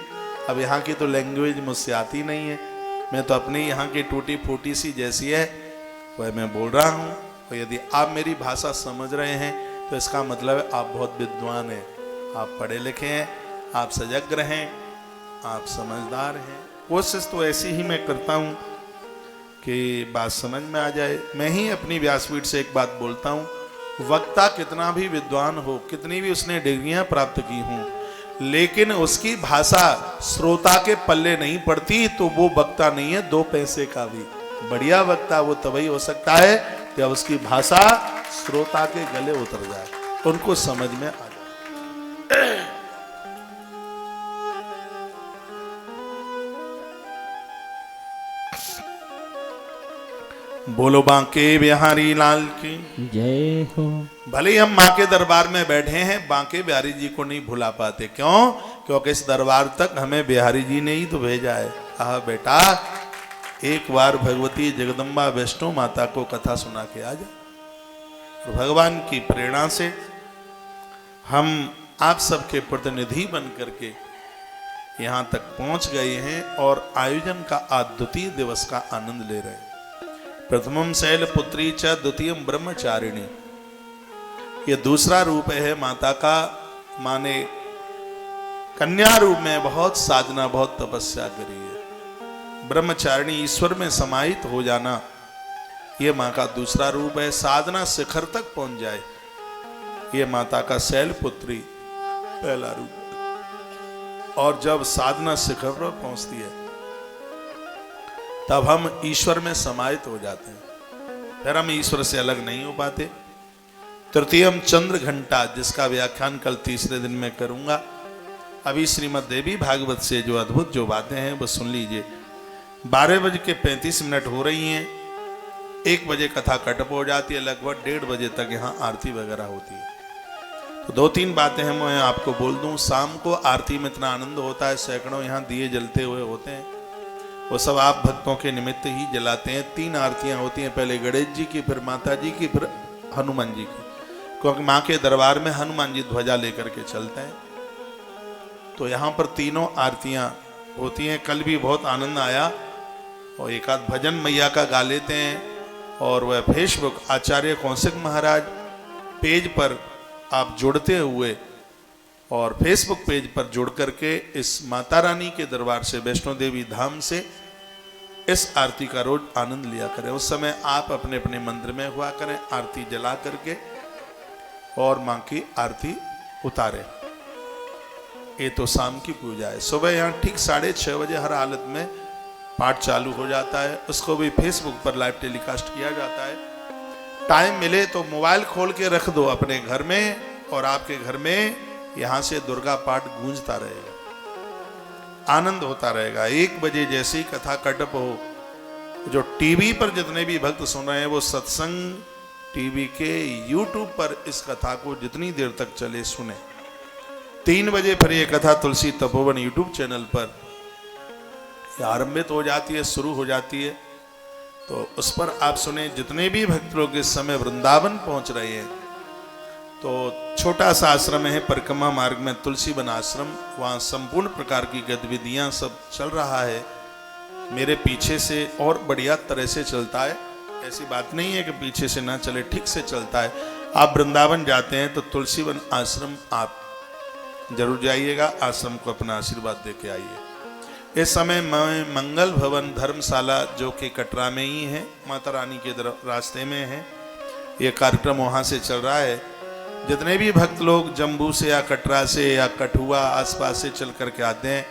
अब यहाँ की तो लैंग्वेज मुझसे आती नहीं है, मैं तो अपनी यहाँ की टूटी फूटी सी जैसी है वह मैं बोल रहा हूँ। और यदि आप मेरी भाषा समझ रहे हैं तो इसका मतलब है आप बहुत विद्वान हैं, आप पढ़े लिखे हैं, आप सजग हैं, आप समझदार हैं। कोशिश तो ऐसी ही मैं करता हूँ कि बात समझ में आ जाए। मैं ही अपनी व्यासपीठ से एक बात बोलता हूँ, वक्ता कितना भी विद्वान हो, कितनी भी उसने डिग्रियां प्राप्त की हों, लेकिन उसकी भाषा श्रोता के पल्ले नहीं पड़ती तो वो वक्ता नहीं है। 2 पैसे का भी बढ़िया वक्ता वो तभी हो सकता है जब उसकी भाषा श्रोता के गले उतर जाए, उनको समझ में आ जाए। बोलो बांके बिहारी लाल की जय हो। भले ही हम माँ के दरबार में बैठे हैं, बांके बिहारी जी को नहीं भुला पाते। क्यों? क्योंकि इस दरबार तक हमें बिहारी जी ने ही तो भेजा है। बेटा एक बार भगवती जगदम्बा वैष्णो माता को कथा सुना के आ जा। भगवान की प्रेरणा से हम आप सबके प्रतिनिधि बन करके यहाँ तक पहुँच गए हैं और आयोजन का अद्वितीय दिवस का आनंद ले रहे हैं। प्रथमम शैलपुत्री च द्वितीयम ब्रह्मचारिणी, ये दूसरा रूप है माता का। माने कन्या रूप में बहुत साधना, बहुत तपस्या करी है। ब्रह्मचारिणी, ईश्वर में समाहित हो जाना, ये माँ का दूसरा रूप है। साधना शिखर तक पहुंच जाए, ये माता का शैलपुत्री पहला रूप। और जब साधना शिखर पर पहुंचती है तब हम ईश्वर में समाहित हो जाते हैं, फिर हम ईश्वर से अलग नहीं हो पाते। तृतीयम चंद्र घंटा, जिसका व्याख्यान कल तीसरे दिन में करूंगा। अभी श्रीमद् देवी भागवत से जो अद्भुत जो बातें हैं वो सुन लीजिए। 12:35 हो रही हैं, 1 बजे कथा कटअप हो जाती है, लगभग 1:30 बजे तक यहाँ आरती वगैरह होती है। तो 2-3 बातें हैं मैं आपको बोल दूं। शाम को आरती में इतना आनंद होता है, सैकड़ों यहाँ दिए जलते हुए होते हैं, वो सब आप भक्तों के निमित्त ही जलाते हैं। 3 आरतियां होती हैं, पहले गणेश जी की, फिर माता जी की, फिर हनुमान जी की, क्योंकि माँ के दरबार में हनुमान जी ध्वजा लेकर के चलते हैं। तो यहाँ पर तीनों आरतियां होती हैं। कल भी बहुत आनंद आया और एक आध भजन मैया का गा लेते हैं। और वह फेसबुक आचार्य कौशिक महाराज पेज पर आप जुड़ते हुए और फेसबुक पेज पर जुड़ करके इस माता रानी के दरबार से, वैष्णो देवी धाम से इस आरती का रोज आनंद लिया करें। उस समय आप अपने अपने मंदिर में हुआ करें, आरती जला करके और माँ की आरती उतारें। ये तो शाम की पूजा है। सुबह यहाँ ठीक 6:30 बजे हर हालत में पाठ चालू हो जाता है, उसको भी फेसबुक पर लाइव टेलीकास्ट किया जाता है। टाइम मिले तो मोबाइल खोल के रख दो अपने घर में, और आपके घर में यहाँ से दुर्गा पाठ गूंजता रहेगा, आनंद होता रहेगा। 1 बजे जैसी कथा कटअप हो, जो टीवी पर जितने भी भक्त सुन रहे हैं वो सत्संग टीवी के यूट्यूब पर इस कथा को जितनी देर तक चले सुने। 3 बजे फिर ये कथा तुलसी तपोवन यूट्यूब चैनल पर आरंभित हो जाती है, शुरू हो जाती है, तो उस पर आप सुने। जितने भी भक्त लोग इस समय वृंदावन पहुंच रहे हैं, तो छोटा सा आश्रम है परिक्रमा मार्ग में, तुलसी वन आश्रम, वहाँ संपूर्ण प्रकार की गतिविधियाँ सब चल रहा है। मेरे पीछे से और बढ़िया तरह से चलता है, ऐसी बात नहीं है कि पीछे से ना चले, ठीक से चलता है। आप वृंदावन जाते हैं तो तुलसी वन आश्रम आप जरूर जाइएगा, आश्रम को अपना आशीर्वाद दे के आइए। इस समय मैं मंगल भवन धर्मशाला जो कि कटरा में ही है, माता रानी के रास्ते में है, ये कार्यक्रम वहाँ से चल रहा है। जितने भी भक्त लोग जम्मू से या कटरा से या कठुआ आसपास से चल करके आते हैं,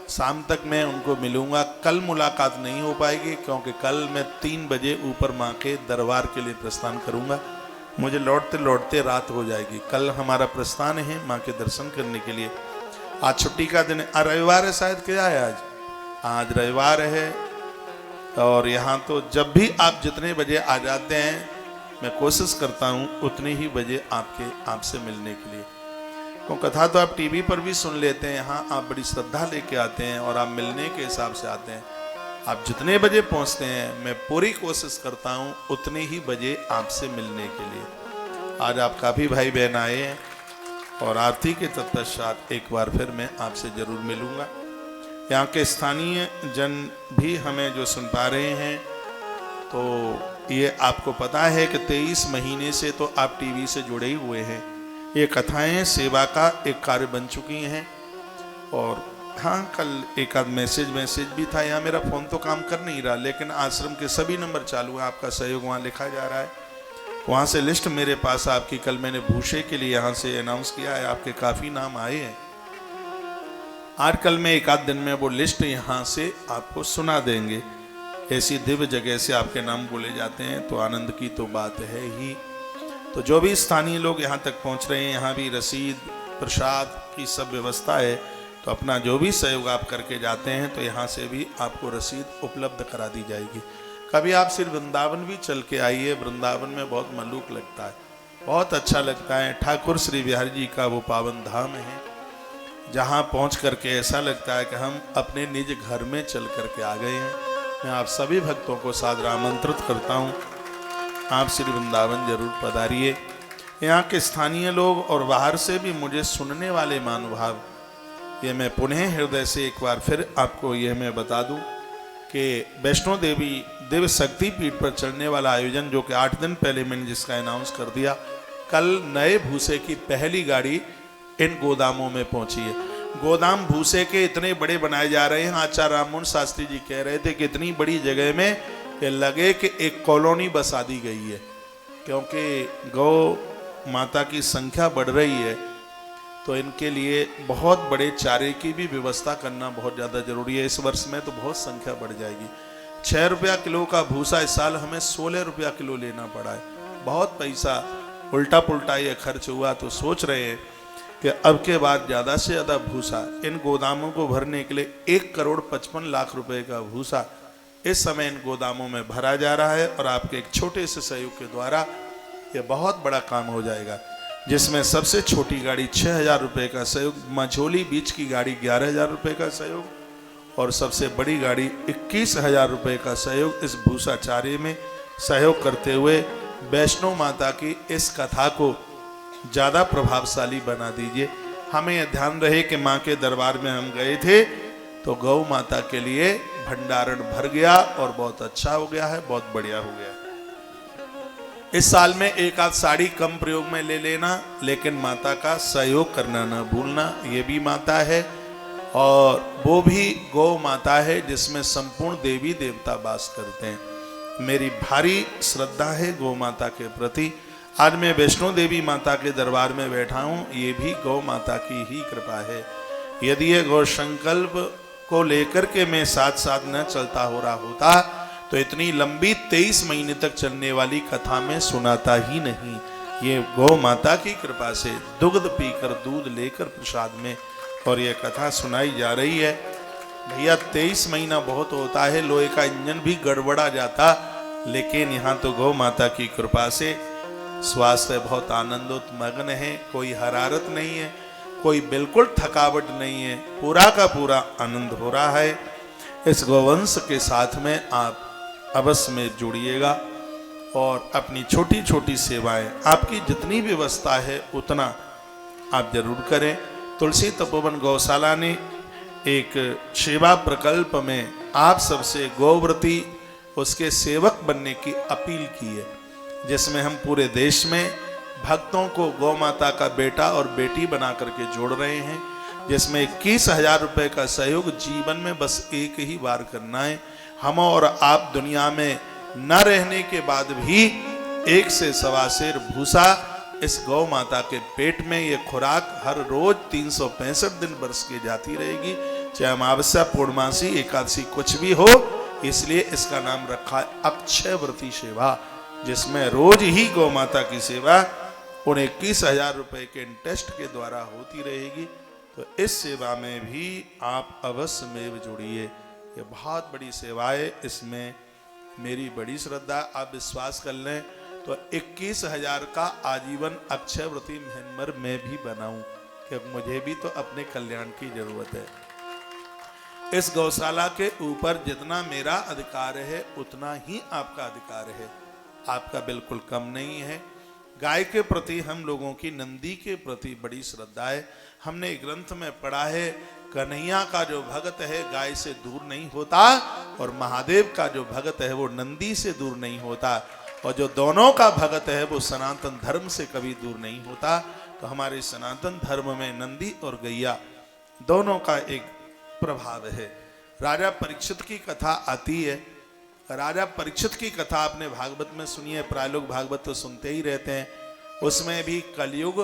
शाम तक मैं उनको मिलूंगा। कल मुलाकात नहीं हो पाएगी क्योंकि कल मैं 3 बजे ऊपर माँ के दरबार के लिए प्रस्थान करूंगा, मुझे लौटते लौटते रात हो जाएगी। कल हमारा प्रस्थान है माँ के दर्शन करने के लिए। आज छुट्टी का दिन है, रविवार है शायद, क्या है आज रविवार है। और यहाँ तो जब भी आप जितने बजे आ जाते हैं, मैं कोशिश करता हूँ उतने ही बजे आपसे मिलने के लिए। तो कथा तो आप टीवी पर भी सुन लेते हैं, यहाँ आप बड़ी श्रद्धा लेके आते हैं और आप मिलने के हिसाब से आते हैं। आप जितने बजे पहुँचते हैं, मैं पूरी कोशिश करता हूँ उतने ही बजे आपसे मिलने के लिए। आज आप काफ़ी भाई बहन आए हैं और आरती के तत्पश्चात एक बार फिर मैं आपसे जरूर मिलूँगा। यहाँ के स्थानीय जन भी हमें जो सुन पा रहे हैं, तो ये आपको पता है कि 23 महीने से तो आप टीवी से जुड़े ही हुए हैं। ये कथाएं सेवा का एक कार्य बन चुकी हैं। और हाँ, कल एक आध मैसेज भी था। यहाँ मेरा फ़ोन तो काम कर नहीं रहा, लेकिन आश्रम के सभी नंबर चालू हैं, आपका सहयोग वहाँ लिखा जा रहा है। वहाँ से लिस्ट मेरे पास आपकी, कल मैंने भूषे के लिए यहाँ से अनाउंस किया है, आपके काफ़ी नाम आए हैं। आज कल में एक आध दिन में वो लिस्ट यहाँ से आपको सुना देंगे। ऐसी दिव्य जगह से आपके नाम बोले जाते हैं, तो आनंद की तो बात है ही। तो जो भी स्थानीय लोग यहाँ तक पहुँच रहे हैं, यहाँ भी रसीद प्रसाद की सब व्यवस्था है, तो अपना जो भी सहयोग आप करके जाते हैं, तो यहाँ से भी आपको रसीद उपलब्ध करा दी जाएगी। कभी आप सिर्फ वृंदावन भी चल के आइए, वृंदावन में बहुत मलूक लगता है, बहुत अच्छा लगता है। ठाकुर श्री बिहारी जी का वो पावन धाम है, जहाँ पहुँच करके ऐसा लगता है कि हम अपने निज घर में चल करके आ गए हैं। मैं आप सभी भक्तों को सादर आमंत्रित करता हूँ, आप श्री वृंदावन जरूर पधारिए। यहाँ के स्थानीय लोग और बाहर से भी मुझे सुनने वाले महानुभाव, ये मैं पुनः हृदय से एक बार फिर आपको यह मैं बता दूं कि वैष्णो देवी दिव्य शक्ति पीठ पर चलने वाला आयोजन, जो कि 8 दिन पहले मैंने जिसका अनाउंस कर दिया, कल नए भूसे की पहली गाड़ी इन गोदामों में पहुंची है। गोदाम भूसे के इतने बड़े बनाए जा रहे हैं, आचार्य राममोहन शास्त्री जी कह रहे थे कि इतनी बड़ी जगह में कि लगे कि एक कॉलोनी बसा दी गई है, क्योंकि गौ माता की संख्या बढ़ रही है, तो इनके लिए बहुत बड़े चारे की भी व्यवस्था करना बहुत ज़्यादा जरूरी है। इस वर्ष में तो बहुत संख्या बढ़ जाएगी। 6 रुपया किलो का भूसा इस साल हमें 16 रुपया किलो लेना पड़ा है। बहुत पैसा उल्टा पुल्टा ये खर्च हुआ, तो सोच रहे हैं कि अब के बाद ज़्यादा से ज़्यादा भूसा इन गोदामों को भरने के लिए 1,55,00,000 रुपए का भूसा इस समय इन गोदामों में भरा जा रहा है, और आपके एक छोटे से सहयोग के द्वारा ये बहुत बड़ा काम हो जाएगा, जिसमें सबसे छोटी गाड़ी 6,000 रुपये का सहयोग, मझोली बीच की गाड़ी 11,000 रुपये का सहयोग, और सबसे बड़ी गाड़ी 21,000 रुपये का सहयोग इस भूसा चारे में सहयोग करते हुए वैष्णो माता की इस कथा को ज़्यादा प्रभावशाली बना दीजिए। हमें यह ध्यान रहे कि माँ के दरबार में हम गए थे तो गौ माता के लिए भंडारण भर गया और बहुत अच्छा हो गया है, बहुत बढ़िया हो गया है। इस साल में एक आध साड़ी कम प्रयोग में ले लेना, लेकिन माता का सहयोग करना न भूलना। ये भी माता है और वो भी गौ माता है जिसमें संपूर्ण देवी देवता वास करते हैं। मेरी भारी श्रद्धा है गौ माता के प्रति। आज मैं वैष्णो देवी माता के दरबार में बैठा हूँ, ये भी गौ माता की ही कृपा है। यदि ये गौ संकल्प को लेकर के मैं साथ साथ न चलता हो रहा होता तो इतनी लंबी 23 महीने तक चलने वाली कथा में सुनाता ही नहीं। ये गौ माता की कृपा से दुग्ध पीकर दूध लेकर प्रसाद में और ये कथा सुनाई जा रही है। भैया 23 महीना बहुत होता है, लोहे का इंजन भी गड़बड़ा जाता, लेकिन यहाँ तो गौ माता की कृपा से स्वास्थ्य बहुत आनंदोत्मग्न है, कोई हरारत नहीं है, कोई बिल्कुल थकावट नहीं है, पूरा का पूरा आनंद हो रहा है। इस गौवंश के साथ में आप अवश्य में जुड़िएगा और अपनी छोटी छोटी सेवाएं, आपकी जितनी व्यवस्था है उतना आप जरूर करें। तुलसी तपोवन गौशाला ने एक सेवा प्रकल्प में आप सबसे गौव्रती उसके सेवक बनने की अपील की है, जिसमें हम पूरे देश में भक्तों को गौ माता का बेटा और बेटी बना करके जोड़ रहे हैं, जिसमें 21,000 रुपये का सहयोग जीवन में बस एक ही बार करना है। हम और आप दुनिया में न रहने के बाद भी 1 से 1.25 सेर भूसा इस गौ माता के पेट में ये खुराक हर रोज 365 दिन बरस के जाती रहेगी, चाहे अमावस्या पूर्णमासी एकादशी कुछ भी हो। इसलिए इसका नाम रखा है अक्षय व्रती सेवा, जिसमें रोज ही गौ माता की सेवा उन 21,000 रुपये के इंटरेस्ट के द्वारा होती रहेगी। तो इस सेवा में भी आप अवश्य में जुड़िए। ये बहुत बड़ी सेवा है, इसमें मेरी बड़ी श्रद्धा। आप विश्वास कर लें तो 21,000 का आजीवन अक्षय व्रती मेंबर में भी बनाऊं, क्योंकि मुझे भी तो अपने कल्याण की जरूरत है। इस गौशाला के ऊपर जितना मेरा अधिकार है उतना ही आपका अधिकार है, आपका बिल्कुल कम नहीं है। गाय के प्रति हम लोगों की, नंदी के प्रति बड़ी श्रद्धा है। हमने ग्रंथ में पढ़ा है कन्हैया का जो भगत है गाय से दूर नहीं होता, और महादेव का जो भगत है वो नंदी से दूर नहीं होता, और जो दोनों का भगत है वो सनातन धर्म से कभी दूर नहीं होता। तो हमारे सनातन धर्म में नंदी और गैया दोनों का एक प्रभाव है। राजा परीक्षित की कथा आती है। राजा परीक्षित की कथा आपने भागवत में सुनी है, प्राय लोग भागवत तो सुनते ही रहते हैं। उसमें भी कलयुग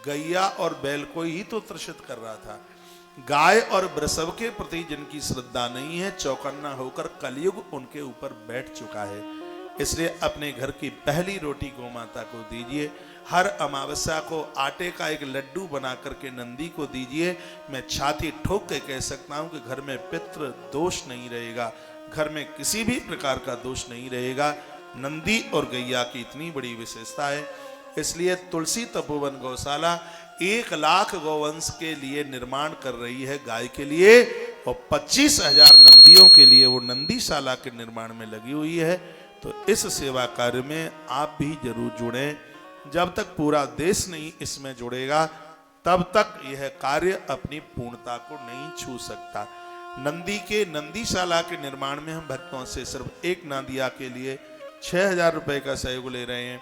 गैया और बैल को ही तो त्रसित कर रहा था। गाय और वृषभ के प्रति जिनकी श्रद्धा नहीं है, चौकन्ना होकर कलयुग उनके ऊपर बैठ चुका है। इसलिए अपने घर की पहली रोटी गौ माता को दीजिए। हर अमावस्या को आटे का एक लड्डू बना करके नंदी को दीजिए। मैं छाती ठोक के कह सकता हूं कि घर में पितृ दोष नहीं रहेगा, घर में किसी भी प्रकार का दोष नहीं रहेगा। नंदी और गैया की इतनी बड़ी विशेषता है। इसलिए तुलसी तपोवन गौशाला 1 लाख गौवंश के लिए निर्माण कर रही है, गाय के लिए, और 25,000 नंदियों के लिए लिए वो नंदीशाला के निर्माण में लगी हुई है। तो इस सेवा कार्य में आप भी जरूर जुड़ें। जब तक पूरा देश नहीं इसमें जुड़ेगा तब तक यह कार्य अपनी पूर्णता को नहीं छू सकता। नंदीशाला के निर्माण में हम भक्तों से सिर्फ एक नादिया के लिए 6,000 रुपए का सहयोग ले रहे हैं।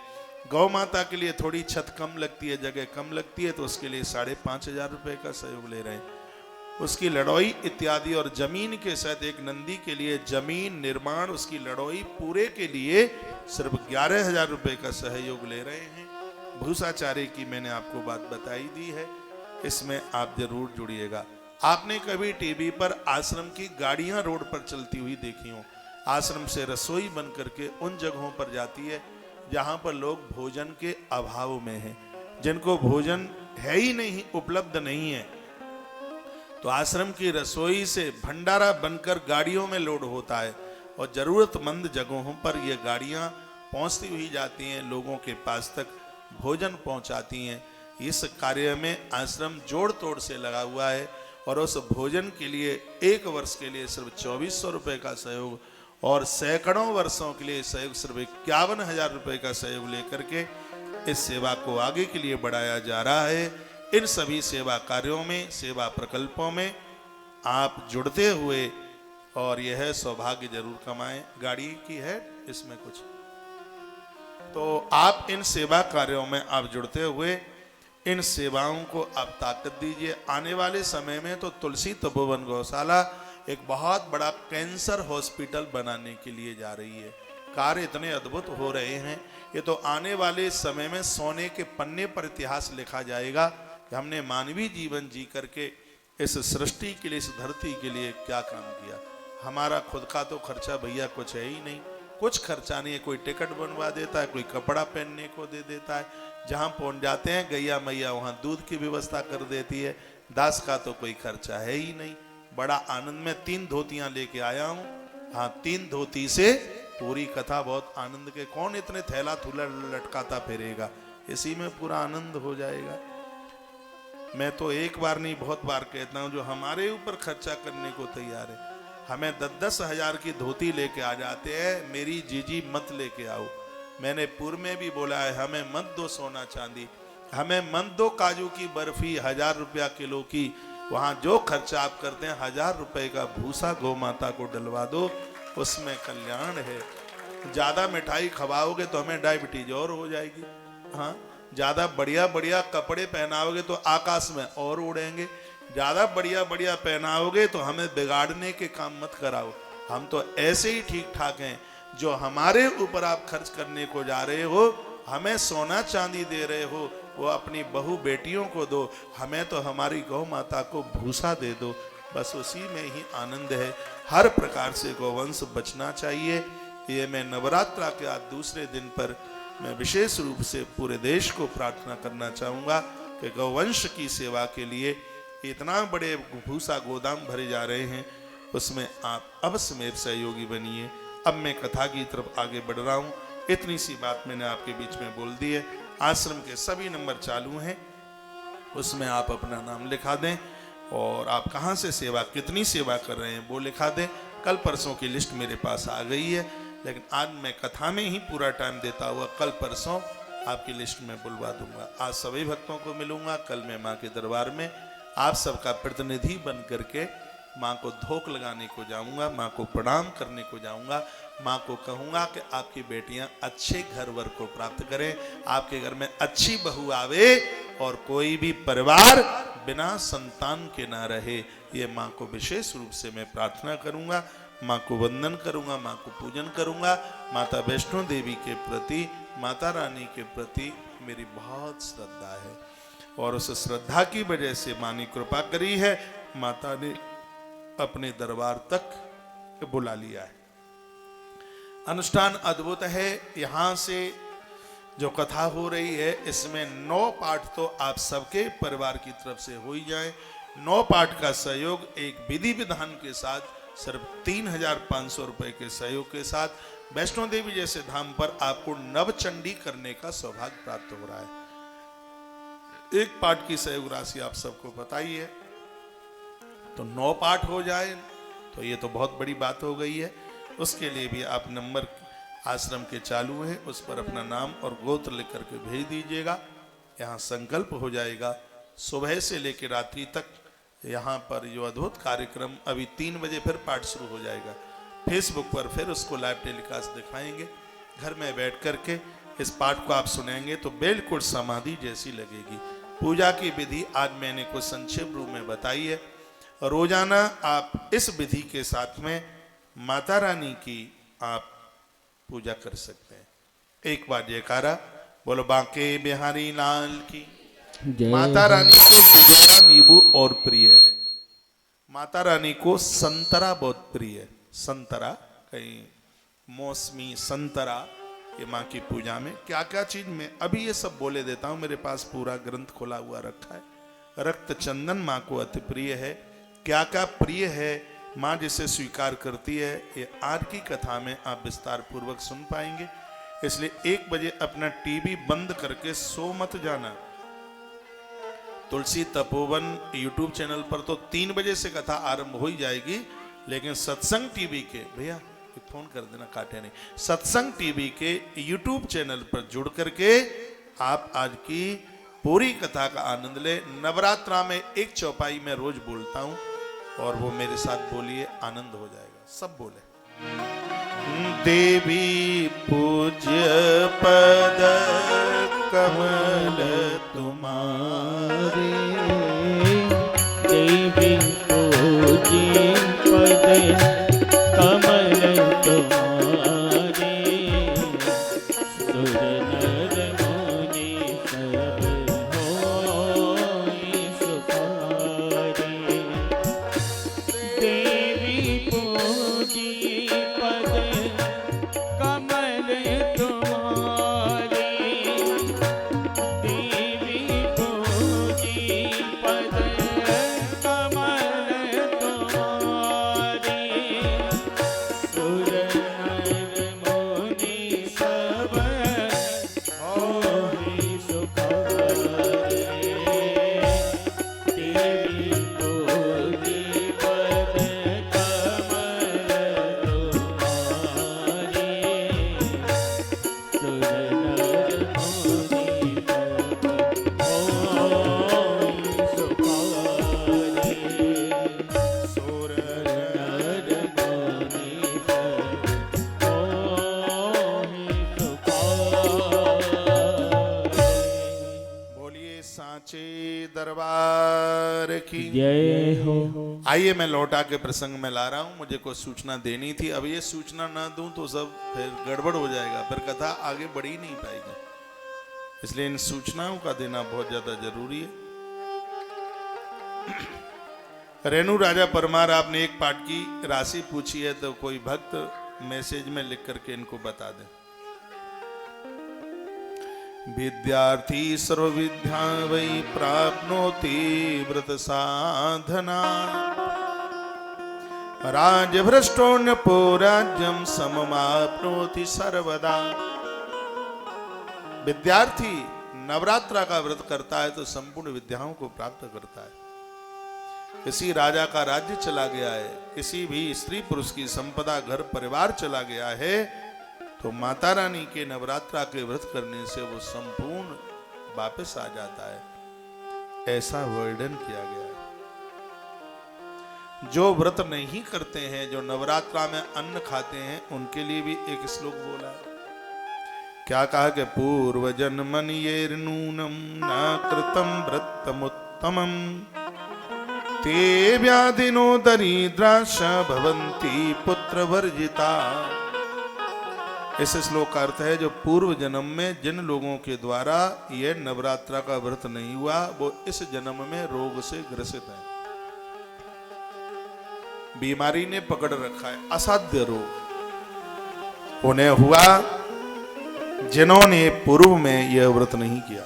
गौ माता के लिए थोड़ी छत कम लगती है, जगह कम लगती है, तो उसके लिए 5,500 रुपए का सहयोग ले रहे हैं। उसकी लड़ोई इत्यादि और जमीन के साथ एक नंदी के लिए जमीन निर्माण, उसकी लड़ोई पूरे के लिए सिर्फ 11,000 रुपए का सहयोग ले रहे हैं। भूसाचार्य की मैंने आपको बात बताई दी है, इसमें आप जरूर जुड़िएगा। आपने कभी टीवी पर आश्रम की गाड़ियां रोड पर चलती हुई देखी हो? आश्रम से रसोई बन करके उन जगहों पर जाती है जहां पर लोग भोजन के अभाव में हैं, जिनको भोजन है ही नहीं, उपलब्ध नहीं है। तो आश्रम की रसोई से भंडारा बनकर गाड़ियों में लोड होता है और जरूरतमंद जगहों पर ये गाड़ियां पहुंचती हुई जाती हैं, लोगों के पास तक भोजन पहुंचाती हैं। इस कार्य में आश्रम जोड़ तोड़ से लगा हुआ है और उस भोजन के लिए 1 वर्ष के लिए सिर्फ 2,400 रुपए का सहयोग और सैकड़ों वर्षों के लिए सहयोग सिर्फ 51,000 रुपए का सहयोग लेकर के इस सेवा को आगे के लिए बढ़ाया जा रहा है। इन सभी सेवा कार्यों में, सेवा प्रकल्पों में आप जुड़ते हुए और यह सौभाग्य जरूर कमाएं। गाड़ी की है इसमें कुछ, तो आप इन सेवा कार्यों में आप जुड़ते हुए इन सेवाओं को आप ताकत दीजिए। आने वाले समय में तो तुलसी तपोवन गौशाला एक बहुत बड़ा कैंसर हॉस्पिटल बनाने के लिए जा रही है। कार्य इतने अद्भुत हो रहे हैं, ये तो आने वाले समय में सोने के पन्ने पर इतिहास लिखा जाएगा कि हमने मानवीय जीवन जी करके इस सृष्टि के लिए, इस धरती के लिए क्या काम किया। हमारा खुद का तो खर्चा भैया कुछ है ही नहीं, कुछ खर्चा नहीं है। कोई टिकट बनवा देता है, कोई कपड़ा पहनने को दे देता है, जहां पहुंच जाते हैं गैया मैया वहां दूध की व्यवस्था कर देती है। दास का तो कोई खर्चा है ही नहीं। बड़ा आनंद में 3 धोतियां लेके आया हूं। हाँ, 3 धोती से पूरी कथा, बहुत आनंद के। कौन इतने थैला थूला लटकाता फिरेगा, इसी में पूरा आनंद हो जाएगा। मैं तो एक बार नहीं बहुत बार कहता हूं, जो हमारे ऊपर खर्चा करने को तैयार है, हमें 10-10 हजार की धोती लेके आ जाते हैं, मेरी जीजी मत लेके आओ। मैंने पूर्व में भी बोला है, हमें मत दो सोना चांदी, हमें मत दो काजू की बर्फी 1,000 रुपया किलो की। वहां जो खर्चा आप करते हैं 1,000 रुपए का भूसा गौ माता को डलवा दो, उसमें कल्याण है। ज्यादा मिठाई खवाओगे तो हमें डायबिटीज और हो जाएगी। हाँ, ज्यादा बढ़िया बढ़िया कपड़े पहनाओगे तो आकाश में और उड़ेंगे। ज्यादा बढ़िया बढ़िया पहनाओगे तो हमें बिगाड़ने के काम मत कराओ। हम तो ऐसे ही ठीक ठाक हैं। जो हमारे ऊपर आप खर्च करने को जा रहे हो, हमें सोना चांदी दे रहे हो, वो अपनी बहू बेटियों को दो, हमें तो हमारी गौ माता को भूसा दे दो। बस उसी में ही आनंद है। हर प्रकार से गौवंश बचना चाहिए। ये मैं नवरात्रा के आज दूसरे दिन पर मैं विशेष रूप से पूरे देश को प्रार्थना करना चाहूँगा कि गौवंश की सेवा के लिए इतना बड़े भूसा गोदाम भरे जा रहे हैं, उसमें आप अवश्य मेरे सहयोगी बनिए। अब मैं कथा की तरफ आगे बढ़ रहा हूँ। इतनी सी बात मैंने आपके बीच में बोल दी है। आश्रम के सभी नंबर चालू हैं, उसमें आप अपना नाम लिखा दें और आप कहाँ से सेवा, कितनी सेवा कर रहे हैं वो लिखा दें। कल परसों की लिस्ट मेरे पास आ गई है, लेकिन आज मैं कथा में ही पूरा टाइम देता हुआ कल परसों आपकी लिस्ट में बुलवा दूंगा। आज सभी भक्तों को मिलूंगा, कल मैं माँ के दरबार में आप सबका प्रतिनिधि बन करके माँ को धोख लगाने को जाऊंगा, माँ को प्रणाम करने को जाऊंगा। माँ को कहूंगा कि आपकी बेटियां अच्छे घर वर को प्राप्त करें, आपके घर में अच्छी बहू आवे और कोई भी परिवार बिना संतान के ना रहे। ये माँ को विशेष रूप से मैं प्रार्थना करूंगा, माँ को वंदन करूंगा, माँ को पूजन करूंगा। माता वैष्णो देवी के प्रति, माता रानी के प्रति मेरी बहुत श्रद्धा है और उस श्रद्धा की वजह से माँ ने कृपा करी है। माता ने अपने दरबार तक बुला लिया है। अनुष्ठान अद्भुत है। यहाँ से जो कथा हो रही है इसमें 9 पाठ तो आप सबके परिवार की तरफ से हो ही जाए। 9 पाठ का सहयोग एक विधि विधान के साथ सिर्फ 3,500 रुपए के सहयोग के साथ वैष्णो देवी जैसे धाम पर आपको नवचंडी करने का सौभाग्य प्राप्त हो रहा है। एक पाठ की सहयोग राशि आप सबको बताइए, तो 9 पाठ हो जाए तो ये तो बहुत बड़ी बात हो गई है। उसके लिए भी आप नंबर आश्रम के चालू हैं, उस पर अपना नाम और गोत्र लिख करके भेज दीजिएगा। यहाँ संकल्प हो जाएगा। सुबह से लेकर रात्रि तक यहाँ पर जो अद्भुत कार्यक्रम, अभी 3 बजे फिर पाठ शुरू हो जाएगा। फेसबुक पर फिर उसको लाइव टेलीकास्ट दिखाएंगे। घर में बैठ करके इस पाठ को आप सुनेंगे तो बिल्कुल समाधि जैसी लगेगी। पूजा की विधि आज मैंने कुछ संक्षेप रूप में बताई है। रोजाना आप इस विधि के साथ में माता रानी की आप पूजा कर सकते हैं। एक बार जयकारा बोलो बांके बिहारी लाल की। माता रानी को दुगना नींबू और प्रिय है। माता रानी को संतरा बहुत प्रिय है। संतरा, कहीं मौसमी संतरा, ये माँ की पूजा में क्या क्या चीज में अभी ये सब बोले देता हूं। मेरे पास पूरा ग्रंथ खोला हुआ रखा है। रक्त चंदन माँ को अति प्रिय है। क्या क्या प्रिय है माँ जिसे स्वीकार करती है, ये आज की कथा में आप विस्तार पूर्वक सुन पाएंगे। इसलिए 1 बजे अपना टीवी बंद करके सो मत जाना। तुलसी तपोवन यूट्यूब चैनल पर तो 3 बजे से कथा आरंभ हो ही जाएगी, लेकिन सत्संग टीवी के, भैया फोन कर देना, काटे नहीं, सत्संग टीवी के यूट्यूब चैनल पर जुड़ करके आप आज की पूरी कथा का आनंद ले। नवरात्रा में 1 चौपाई में रोज बोलता हूं और वो मेरे साथ बोलिए, आनंद हो जाएगा। सब बोले। देवी पूज्य पद कमल तुम्हारे, देवी पूज्य पद कमल तुम्हारे, सुर नर मुनि सब होई सुखारे। देवी पूज्य पद कमल तुम्हारे, देवी पूज्य पद कमल तुम्हारे, सुर नर मुनि सब होई सुखारे। देवी पूज्य पद कमल तुम्हारे, सुर नर मुनि सब होई सुखारे। सुर नर मुनि सब होई सुखारे। बोलिए सांचे दरबार की जय हो। आइए मैं लौटा के प्रसंग में ला रहा हूं। मुझे कोई सूचना देनी थी, अब ये सूचना ना दूं तो सब फिर गड़बड़ हो जाएगा, फिर कथा आगे बढ़ ही नहीं पाएगी। इसलिए इन सूचनाओं का देना बहुत ज्यादा जरूरी है। रेणु राजा परमार, आपने एक पाठ की राशि पूछी है तो कोई भक्त मैसेज में लिख करके इनको बता दे। विद्यार्थी सर्व विद्या वै प्राप्नोति व्रत साधना, राजभ्रष्टोन्नपो राज्यम सममाप्नोति सर्वदा। विद्यार्थी नवरात्रा का व्रत करता है तो संपूर्ण विद्याओं को प्राप्त करता है। किसी राजा का राज्य चला गया है, किसी भी स्त्री पुरुष की संपदा घर परिवार चला गया है, तो माता रानी के नवरात्रा के व्रत करने से वो संपूर्ण वापस आ जाता है। ऐसा वर्णन किया गया है। जो व्रत नहीं करते हैं, जो नवरात्रा में अन्न खाते हैं, उनके लिए भी एक श्लोक बोला है। क्या कहा कि पूर्व जन्मन ये नूनम न कृतम व्रतमुत्तमम ते व्याधिनो दरिद्राश भवन्ति पुत्र वर्जिता। इस श्लोक का अर्थ है, जो पूर्व जन्म में जिन लोगों के द्वारा यह नवरात्रा का व्रत नहीं हुआ, वो इस जन्म में रोग से ग्रसित है। बीमारी ने पकड़ रखा है, असाध्य रोग उन्हें हुआ जिन्होंने पूर्व में यह व्रत नहीं किया।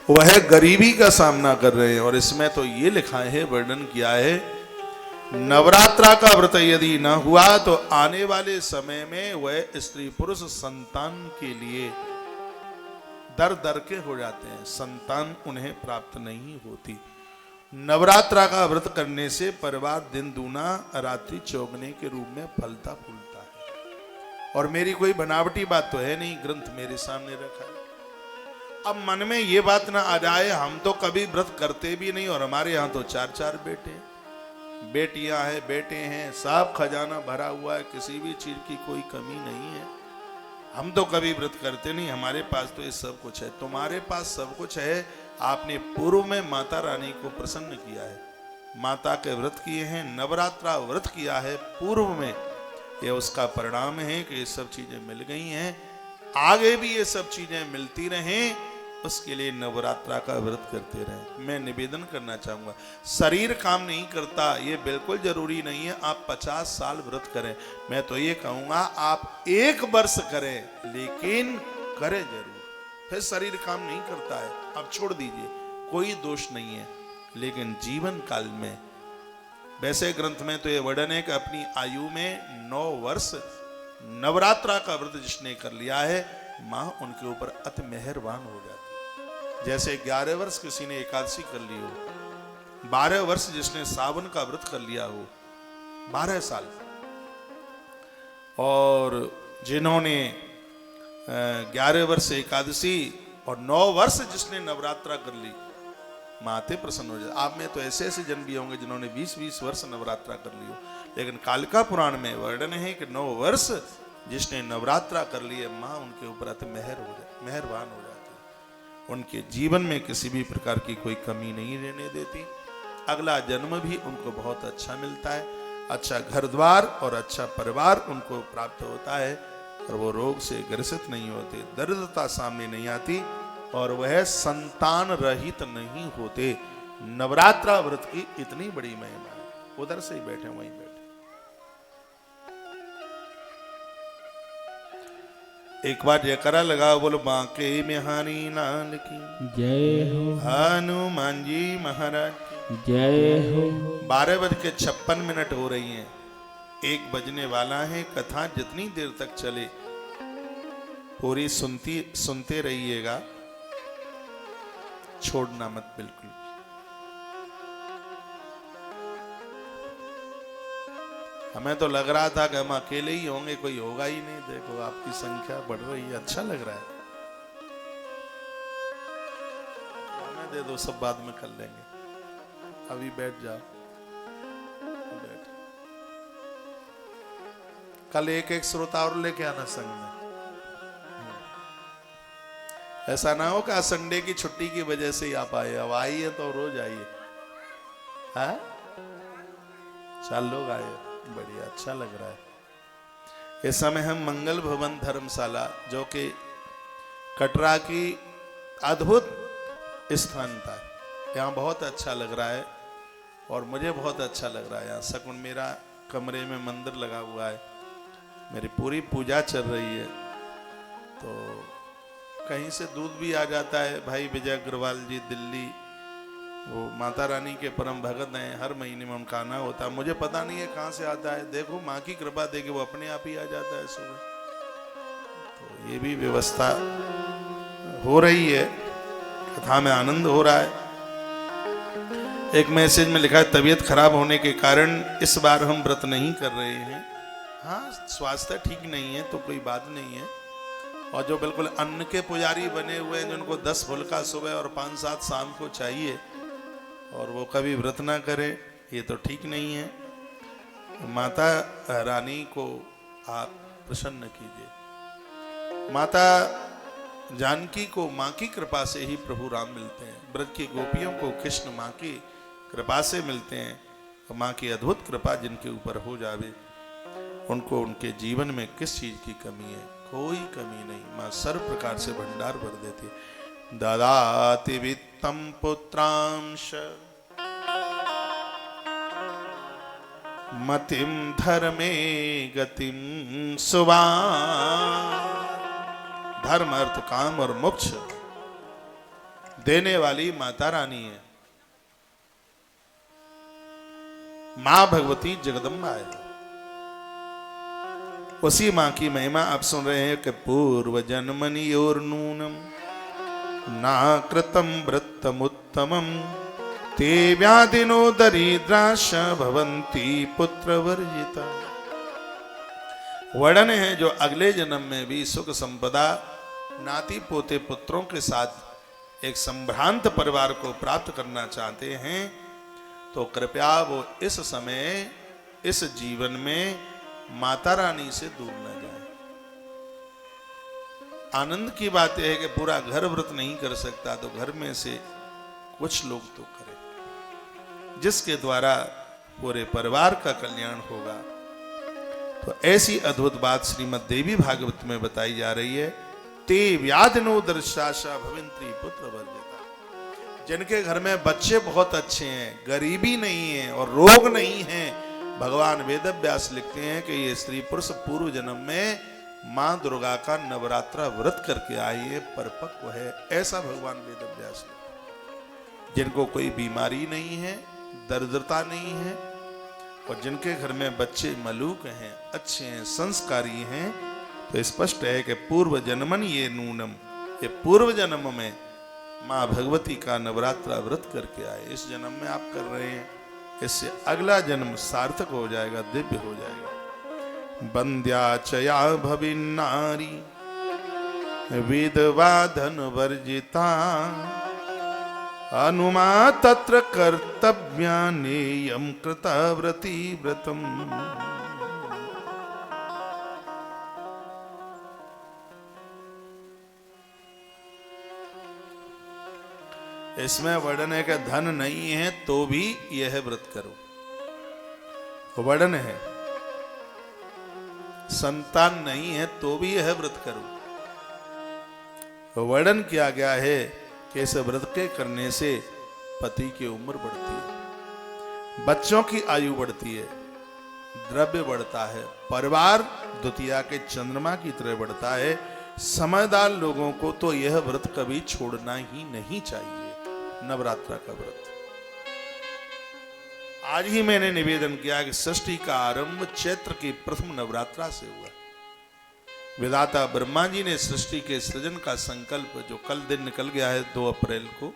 वह गरीबी का सामना कर रहे हैं। और इसमें तो ये लिखा है, वर्णन किया है, नवरात्रा का व्रत यदि न हुआ तो आने वाले समय में वह स्त्री पुरुष संतान के लिए दर दर के हो जाते हैं, संतान उन्हें प्राप्त नहीं होती। नवरात्रा का व्रत करने से परिवार दिन दूना रात्रि चौगने के रूप में फलता फूलता है। और मेरी कोई बनावटी बात तो है नहीं, ग्रंथ मेरे सामने रखा है। अब मन में ये बात ना आ जाए हम तो कभी व्रत करते भी नहीं और हमारे यहाँ तो 4-4 बेटे हैं, बेटियां हैं, बेटे हैं, सब खजाना भरा हुआ है, किसी भी चीज की कोई कमी नहीं है। हम तो कभी व्रत करते नहीं, हमारे पास तो ये सब कुछ है। तुम्हारे पास सब कुछ है, आपने पूर्व में माता रानी को प्रसन्न किया है, माता के व्रत किए हैं, नवरात्रा व्रत किया है पूर्व में, ये उसका परिणाम है कि ये सब चीजें मिल गई हैं। आगे भी ये सब चीजें मिलती रहें, उसके लिए नवरात्रा का व्रत करते रहें। मैं निवेदन करना चाहूंगा, शरीर काम नहीं करता, ये बिल्कुल जरूरी नहीं है आप 50 साल व्रत करें। मैं तो ये कहूंगा आप 1 वर्ष करें, लेकिन करें जरूर। फिर शरीर काम नहीं करता है, आप छोड़ दीजिए, कोई दोष नहीं है। लेकिन जीवन काल में, वैसे ग्रंथ में तो ये वर्णन है कि अपनी आयु में 9 वर्ष नवरात्रा का व्रत जिसने कर लिया है, मां उनके ऊपर अति मेहरबान हो जाती है। जैसे 11 वर्ष किसी ने एकादशी कर ली हो, 12 वर्ष जिसने सावन का व्रत कर लिया हो, 12 साल, और जिन्होंने 11 वर्ष एकादशी और 9 वर्ष जिसने नवरात्रा कर ली, माते प्रसन्न हो जाए। आप में तो ऐसे ऐसे जन भी होंगे जिन्होंने 20-20 वर्ष नवरात्रा कर ली हो, लेकिन कालिका पुराण में वर्णन है कि 9 वर्ष जिसने नवरात्रा कर ली है, मां उनके ऊपर अति मेहरबान हो जाती है, उनके जीवन में किसी भी प्रकार की कोई कमी नहीं रहने देती। अगला जन्म भी उनको बहुत अच्छा मिलता है, अच्छा घर द्वार और अच्छा परिवार उनको प्राप्त होता है, और वो रोग से ग्रसित नहीं होते, दरिद्रता सामने नहीं आती, और वह संतान रहित नहीं होते। नवरात्रा व्रत की इतनी बड़ी महिमा है। उधर से ही बैठे वहीं बैठे, एक बार जयकारा लगाओ, बोलो बांके बिहारी लाल की जय हो, हनुमान जी महाराज की जय हो। 12:56 हो रही हैं, 1 बजने वाला है। कथा जितनी देर तक चले पूरी सुनते रहिएगा, छोड़ना मत बिल्कुल। हमें तो लग रहा था कि हम अकेले ही होंगे, कोई होगा ही नहीं। देखो आपकी संख्या बढ़ रही है, अच्छा लग रहा है। हमें दे दो, सब बाद में कर लेंगे, अभी बैठ जाओ, बैठ। कल एक श्रोता और लेके आना संग में। ऐसा ना हो कि संडे की छुट्टी की वजह से ही आप आए, अब आइए तो रोज आइए। हाँ, 4 लोग आए, बढ़िया, अच्छा लग रहा है। इस समय हम मंगल भवन धर्मशाला, जो कि कटरा की अद्भुत स्थान था, यहाँ बहुत अच्छा लग रहा है और मुझे बहुत अच्छा लग रहा है। यहाँ सकुन मेरा कमरे में मंदिर लगा हुआ है, मेरी पूरी पूजा चल रही है, तो कहीं से दूध भी आ जाता है। भाई विजय अग्रवाल जी दिल्ली, वो माता रानी के परम भगत हैं, हर महीने में उनका आना होता है। मुझे पता नहीं है कहाँ से आता है, देखो माँ की कृपा देके वो अपने आप ही आ जाता है सुबह। तो ये भी व्यवस्था हो रही है, कथा में आनंद हो रहा है। एक मैसेज में लिखा है तबीयत खराब होने के कारण इस बार हम व्रत नहीं कर रहे हैं। हाँ, स्वास्थ्य ठीक नहीं है तो कोई बात नहीं है। और जो बिल्कुल अन्न के पुजारी बने हुए हैं, जिनको 10 फुल्का सुबह और 5-7 शाम को चाहिए, और वो कभी व्रत ना करे, ये तो ठीक नहीं है। माता रानी को आप प्रसन्न कीजिए। माता जानकी को माँ की कृपा से ही प्रभु राम मिलते हैं। ब्रज की गोपियों को कृष्ण माँ की कृपा से मिलते हैं। तो माँ की अद्भुत कृपा जिनके ऊपर हो जावे, उनको उनके जीवन में किस चीज की कमी है? कोई कमी नहीं। माँ सर्व प्रकार से भंडार भर देती। ददाति वित्तम पुत्रांश मतिम धर्मे गतिम सुवा। धर्म, अर्थ, काम और मोक्ष देने वाली माता रानी है। मां भगवती जगदम्बा है। उसी मां की महिमा आप सुन रहे हैं कि पूर्व जन्मनि और नूनम ना कृतम व्रतमुत्तमम ते व्याधिनो दरिद्राश भवन्ति पुत्र वर्जिता। वर्णन है जो अगले जन्म में भी सुख संपदा नाती पोते पुत्रों के साथ एक संभ्रांत परिवार को प्राप्त करना चाहते हैं तो कृपया वो इस समय इस जीवन में माता रानी से दूर न जाए। आनंद की बात यह है कि पूरा घर व्रत नहीं कर सकता तो घर में से कुछ लोग तो करें जिसके द्वारा पूरे परिवार का कल्याण होगा। तो ऐसी अद्भुत बात श्रीमद् देवी भागवत में बताई जा रही है। ते व्याधिनो दर्शाशा भविंत्री पुत्र वर्जिता। जिनके घर में बच्चे बहुत अच्छे हैं, गरीबी नहीं है और रोग नहीं है, भगवान वेदव्यास लिखते हैं कि ये स्त्री पुरुष पूर्व जन्म में मां दुर्गा का नवरात्रा व्रत करके आई है, परिपक्व है, ऐसा भगवान वेदव्यास लिखते। जिनको कोई बीमारी नहीं है, दरिद्रता नहीं है और जिनके घर में बच्चे मलूक हैं, अच्छे हैं, संस्कारी हैं, तो स्पष्ट है कि पूर्व जन्मन ये नूनम, ये पूर्व जन्म में मां भगवती का नवरात्रा व्रत करके आए। इस जन्म में आप कर रहे हैं, इससे अगला जन्म सार्थक हो जाएगा, दिव्य हो जाएगा। बंद्याचया भविन्नारी विधवा धन वर्जिता अनुमा तत्र कर्तव्या नेयम कृतव्रती व्रतम। इसमें वर्णन है कि धन नहीं है तो भी यह व्रत करो। वर्णन है संतान नहीं है तो भी यह व्रत करो। वर्णन किया गया है कि इस व्रत के करने से पति की उम्र बढ़ती है, बच्चों की आयु बढ़ती है, द्रव्य बढ़ता है, परिवार द्वितीया के चंद्रमा की तरह बढ़ता है। समझदार लोगों को तो यह व्रत कभी छोड़ना ही नहीं चाहिए। नवरात्रा का व्रत आज ही मैंने निवेदन किया कि सृष्टि का आरंभ चैत्र की प्रथम नवरात्रा से हुआ। विधाता ब्रह्मा जी ने सृष्टि के सृजन का संकल्प, जो कल दिन निकल गया है 2 अप्रैल को,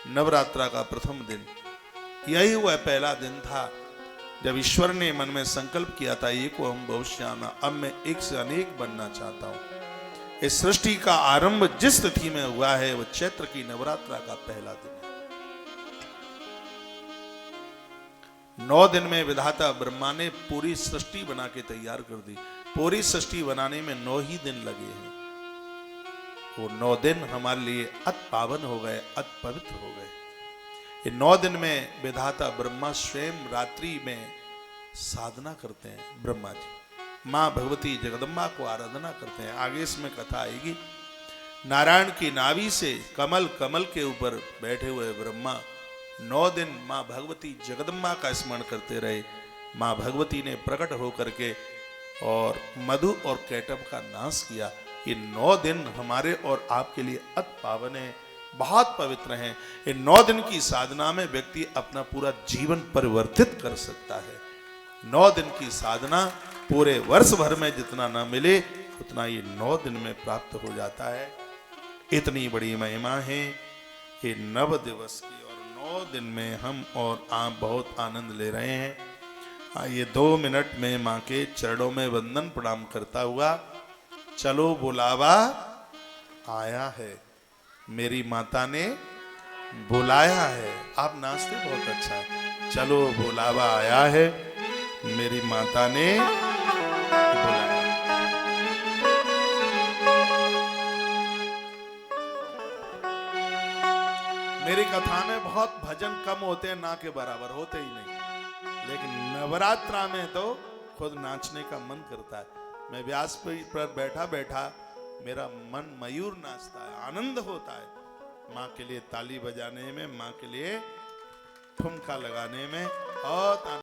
नवरात्रा का प्रथम दिन, यही वह पहला दिन था जब ईश्वर ने मन में संकल्प किया था एको हम बहुश्यामा, अब मैं एक से अनेक बनना चाहता हूं। इस सृष्टि का आरंभ जिस तिथि में हुआ है वह चैत्र की नवरात्रा का पहला दिन है। 9 दिन में विधाता ब्रह्मा ने पूरी सृष्टि बना के तैयार कर दी। पूरी सृष्टि बनाने में 9 ही दिन लगे हैं। वो 9 दिन हमारे लिए अति पावन हो गए, अति पवित्र हो गए। ये 9 दिन में विधाता ब्रह्मा स्वयं रात्रि में साधना करते हैं। ब्रह्मा जी मां भगवती जगदम्बा को आराधना करते हैं। आगे इसमें कथा आएगी। नारायण की नाभि से कमल के ऊपर बैठे हुए ब्रह्मा 9 दिन मां भगवती जगदम्बा का स्मरण करते रहे। मां भगवती ने प्रकट होकर के और मधु और कैटभ का नाश किया। ये 9 दिन हमारे और आपके लिए अति पावन है, बहुत पवित्र हैं। ये 9 दिन की साधना में व्यक्ति अपना पूरा जीवन परिवर्तित कर सकता है। 9 दिन की साधना पूरे वर्ष भर में जितना ना मिले उतना ये 9 दिन में प्राप्त हो जाता है। इतनी बड़ी महिमा है ये 9 दिवस की, और 9 दिन में हम और आप बहुत आनंद ले रहे हैं। आइए 2 मिनट में मां के चरणों में वंदन प्रणाम करता हुआ, चलो बुलावा आया है, मेरी माता ने बुलाया है। आप नाचते बहुत अच्छा है। चलो बुलावा आया है, मेरी माता ने बुलाया। मेरी कथा में बहुत भजन कम होते हैं, ना के बराबर होते ही नहीं, लेकिन नवरात्रा में तो खुद नाचने का मन करता है। मैं व्यासपीठ पर बैठा बैठा मेरा मन मयूर नाचता है, आनंद होता है माँ के लिए ताली बजाने में, माँ के लिए ठुमका लगाने में। बहुत